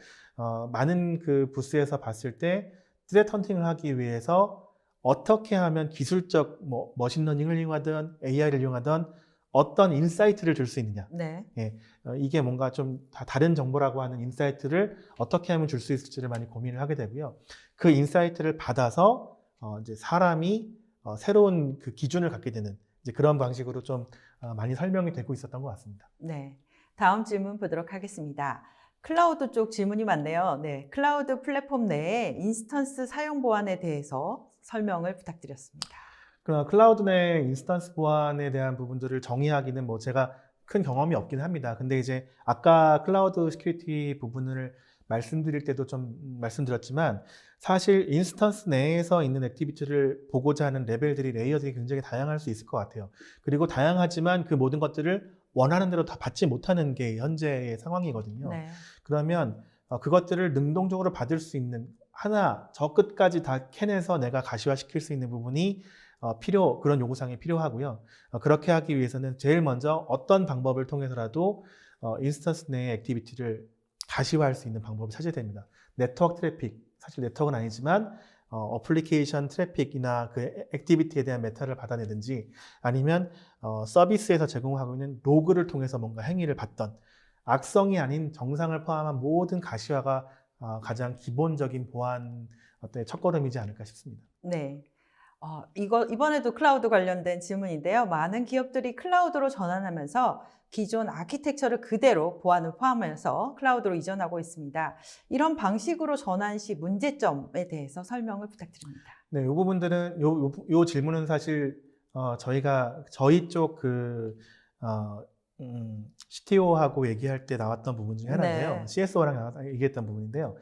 많은 그 부스에서 봤을 때 트렛 헌팅을 하기 위해서 어떻게 하면 기술적 머신러닝을 이용하든 AI를 이용하든 어떤 인사이트를 줄 수 있느냐. 네. 예, 이게 뭔가 좀 다른 정보라고 하는 인사이트를 어떻게 하면 줄 수 있을지를 많이 고민을 하게 되고요. 그 인사이트를 받아서 이제 사람이 새로운 그 기준을 갖게 되는 이제 그런 방식으로 좀 많이 설명이 되고 있었던 것 같습니다. 네. 다음 질문 보도록 하겠습니다. 클라우드 쪽 질문이 많네요. 네. 클라우드 플랫폼 내에 인스턴스 사용 보안에 대해서 설명을 부탁드렸습니다. 클라우드 내 인스턴스 보안에 대한 부분들을 정의하기는 제가 큰 경험이 없긴 합니다. 근데 이제 아까 클라우드 시큐리티 부분을 말씀드릴 때도 좀 말씀드렸지만 사실 인스턴스 내에서 있는 액티비티를 보고자 하는 레벨들이 레이어들이 굉장히 다양할 수 있을 것 같아요. 그리고 다양하지만 그 모든 것들을 원하는 대로 다 받지 못하는 게 현재의 상황이거든요. 네. 그러면 그것들을 능동적으로 받을 수 있는 저 끝까지 다 캐내서 내가 가시화시킬 수 있는 부분이 그런 요구사항이 필요하고요. 그렇게 하기 위해서는 제일 먼저 어떤 방법을 통해서라도 인스턴스 내의 액티비티를 가시화할 수 있는 방법을 찾아야 됩니다. 네트워크 트래픽, 사실 네트워크는 아니지만 어플리케이션 트래픽이나 그 액티비티에 대한 메타를 받아내든지 아니면 서비스에서 제공하고 있는 로그를 통해서 뭔가 행위를 받던 악성이 아닌 정상을 포함한 모든 가시화가 가장 기본적인 보안 어떤 첫걸음이지 않을까 싶습니다. 네. 이번에도 클라우드 관련된 질문인데요. 많은 기업들이 클라우드로 전환하면서 기존 아키텍처를 그대로 보안을 포함해서 클라우드로 이전하고 있습니다. 이런 방식으로 전환 시 문제점에 대해서 설명을 부탁드립니다. 네, 이 부분들은 요 질문은 사실 저희 쪽 CTO하고 얘기할 때 나왔던 부분 중에 하나인데요. 네. CSO랑 얘기했던 부분인데요.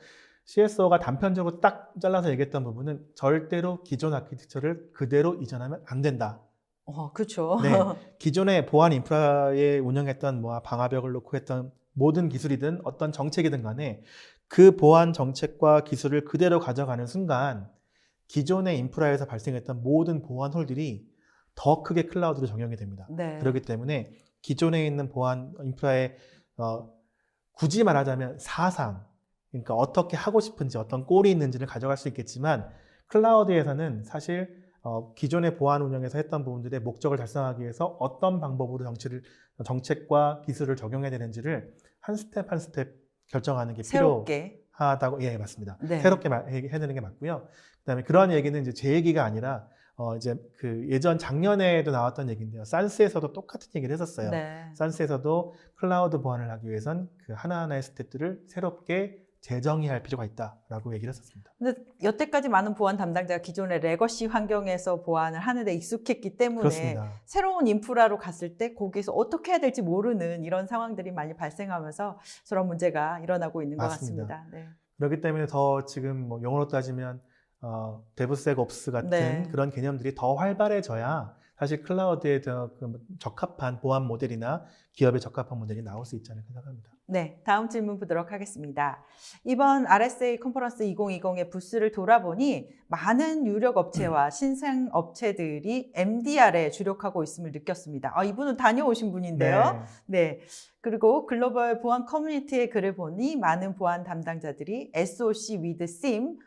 CSO가 단편적으로 딱 잘라서 얘기했던 부분은 절대로 기존 아키텍처를 그대로 이전하면 안 된다. 그렇죠. 네, 기존의 보안 인프라에 운영했던 방화벽을 놓고 했던 모든 기술이든 어떤 정책이든 간에 그 보안 정책과 기술을 그대로 가져가는 순간 기존의 인프라에서 발생했던 모든 보안 홀들이 더 크게 클라우드로 적용이 됩니다. 네. 그렇기 때문에 기존에 있는 보안 인프라에 굳이 말하자면 사상, 그러니까 어떻게 하고 싶은지 어떤 꼴이 있는지를 가져갈 수 있겠지만 클라우드에서는 사실 기존의 보안 운영에서 했던 부분들의 목적을 달성하기 위해서 어떤 방법으로 정책과 기술을 적용해야 되는지를 한 스텝 한 스텝 결정하는 게 새롭게. 필요하다고, 예, 맞습니다. 네. 새롭게 해야 되는 게 맞고요. 그다음에 그런 얘기는 이제 제 얘기가 아니라 이제 그 예전 작년에도 나왔던 얘기인데요. 산스에서도 똑같은 얘기를 했었어요. 네. 산스에서도 클라우드 보안을 하기 위해선 그 하나하나의 스텝들을 새롭게 재정의할 필요가 있다라고 얘기를 했었습니다. 근데 여태까지 많은 보안 담당자가 기존의 레거시 환경에서 보안을 하는 데 익숙했기 때문에 그렇습니다. 새로운 인프라로 갔을 때 거기서 어떻게 해야 될지 모르는 이런 상황들이 많이 발생하면서 저런 문제가 일어나고 있는 맞습니다. 것 같습니다. 네. 그렇기 때문에 더 지금 뭐 용어로 따지면 데브섹옵스 같은 네. 그런 개념들이 더 활발해져야 사실 클라우드에 더 적합한 보안 모델이나 기업에 적합한 모델이 나올 수 있지 않을까 생각합니다. 네, 다음 질문 보도록 하겠습니다. 이번 RSA 컨퍼런스 2020의 부스를 돌아보니 많은 유력 업체와 신생 업체들이 MDR에 주력하고 있음을 느꼈습니다. 이분은 다녀오신 분인데요. 네. 그리고 글로벌 보안 커뮤니티의 글을 보니 많은 보안 담당자들이 SOC with SIEM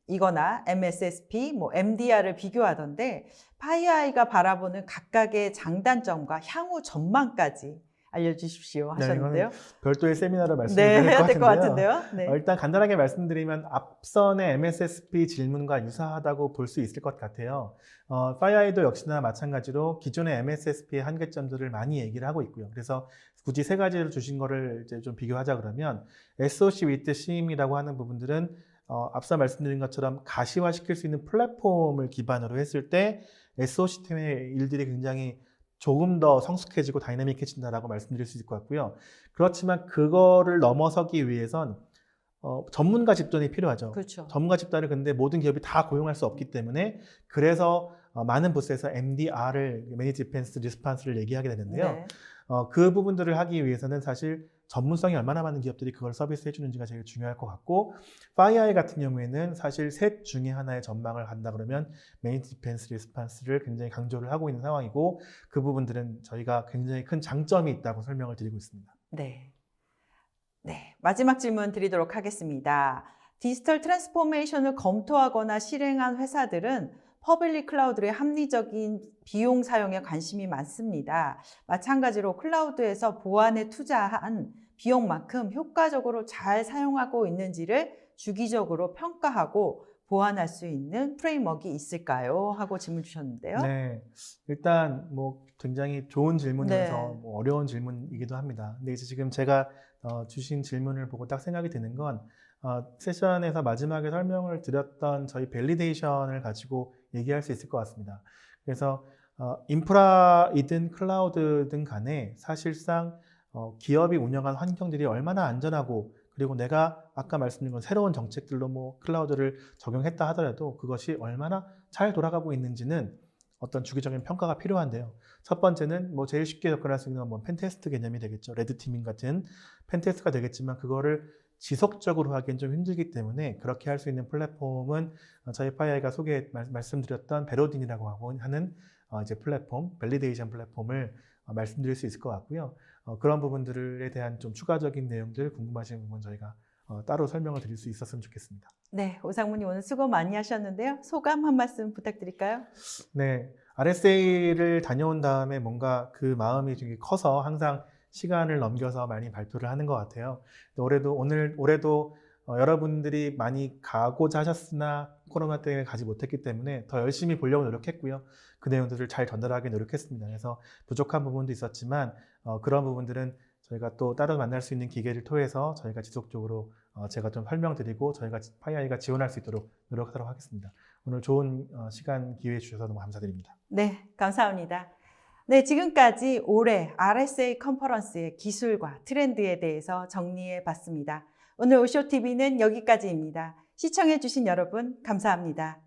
이거나 MSSP, MDR을 비교하던데 FireEye가 바라보는 각각의 장단점과 향후 전망까지 알려주십시오 하셨는데요. 네, 별도의 세미나를 말씀드릴 네, 해야 될 것 것 같은데요. 네. 일단 간단하게 말씀드리면 앞선의 MSSP 질문과 유사하다고 볼 수 있을 것 같아요. FireEye도 역시나 마찬가지로 기존의 MSSP의 한계점들을 많이 얘기를 하고 있고요. 그래서 굳이 세 가지를 주신 거를 이제 좀 비교하자 그러면 SOC with SIEM이라고 하는 부분들은 앞서 말씀드린 것처럼 가시화시킬 수 있는 플랫폼을 기반으로 했을 때 SOC 팀의 일들이 굉장히 조금 더 성숙해지고 다이나믹해진다라고 말씀드릴 수 있을 것 같고요. 그렇지만 그거를 넘어서기 위해선 전문가 집단이 필요하죠. 그렇죠. 전문가 집단을 근데 모든 기업이 다 고용할 수 없기 때문에 그래서 많은 부스에서 MDR을 Managed Defense Response를 얘기하게 되는데요. 네. 그 부분들을 하기 위해서는 사실 전문성이 얼마나 많은 기업들이 그걸 서비스해 주는지가 제일 중요할 것 같고 FireEye 같은 경우에는 사실 셋 중에 하나의 전망을 한다 그러면 Managed Defense Response를 굉장히 강조를 하고 있는 상황이고 그 부분들은 저희가 굉장히 큰 장점이 있다고 설명을 드리고 있습니다. 네. 네. 마지막 질문 드리도록 하겠습니다. 디지털 트랜스포메이션을 검토하거나 실행한 회사들은 퍼블릭 클라우드의 합리적인 비용 사용에 관심이 많습니다. 마찬가지로 클라우드에서 보안에 투자한 비용만큼 효과적으로 잘 사용하고 있는지를 주기적으로 평가하고 보완할 수 있는 프레임워크가 있을까요? 하고 질문 주셨는데요. 네, 일단 뭐 굉장히 좋은 질문이어서 네. 뭐 어려운 질문이기도 합니다. 근데 이제 지금 제가 주신 질문을 보고 딱 생각이 드는 건 세션에서 마지막에 설명을 드렸던 저희 밸리데이션을 가지고 얘기할 수 있을 것 같습니다. 그래서 인프라이든 클라우드든 간에 사실상 기업이 운영한 환경들이 얼마나 안전하고 그리고 내가 아까 말씀드린 건 새로운 정책들로 뭐 클라우드를 적용했다 하더라도 그것이 얼마나 잘 돌아가고 있는지는 어떤 주기적인 평가가 필요한데요. 첫 번째는 뭐 제일 쉽게 접근할 수 있는 뭐 펜테스트 개념이 되겠죠. 레드티밍 같은 펜테스트가 되겠지만 그거를 지속적으로 하기엔 좀 힘들기 때문에 그렇게 할 수 있는 플랫폼은 저희 파이어가 말씀드렸던 베로딘이라고 하는 이제 플랫폼, 밸리데이션 플랫폼을 말씀드릴 수 있을 것 같고요. 그런 부분들에 대한 좀 추가적인 내용들 궁금하신 부분 저희가 따로 설명을 드릴 수 있었으면 좋겠습니다. 네, 오상무님 오늘 수고 많이 하셨는데요. 소감 한 말씀 부탁드릴까요? 네, RSA를 다녀온 다음에 뭔가 그 마음이 되게 커서 항상 시간을 넘겨서 많이 발표를 하는 것 같아요. 올해도 여러분들이 많이 가고자 하셨으나 코로나 때문에 가지 못했기 때문에 더 열심히 보려고 노력했고요. 그 내용들을 잘 전달하기 노력했습니다. 그래서 부족한 부분도 있었지만 그런 부분들은 저희가 또 따로 만날 수 있는 기회를 통해서 저희가 지속적으로 제가 좀 설명드리고 저희가 파이어가 지원할 수 있도록 노력하도록 하겠습니다. 오늘 좋은 시간 기회 주셔서 너무 감사드립니다. 네, 감사합니다. 네, 지금까지 올해 RSA 컨퍼런스의 기술과 트렌드에 대해서 정리해 봤습니다. 오늘 오쇼TV는 여기까지입니다. 시청해 주신 여러분 감사합니다.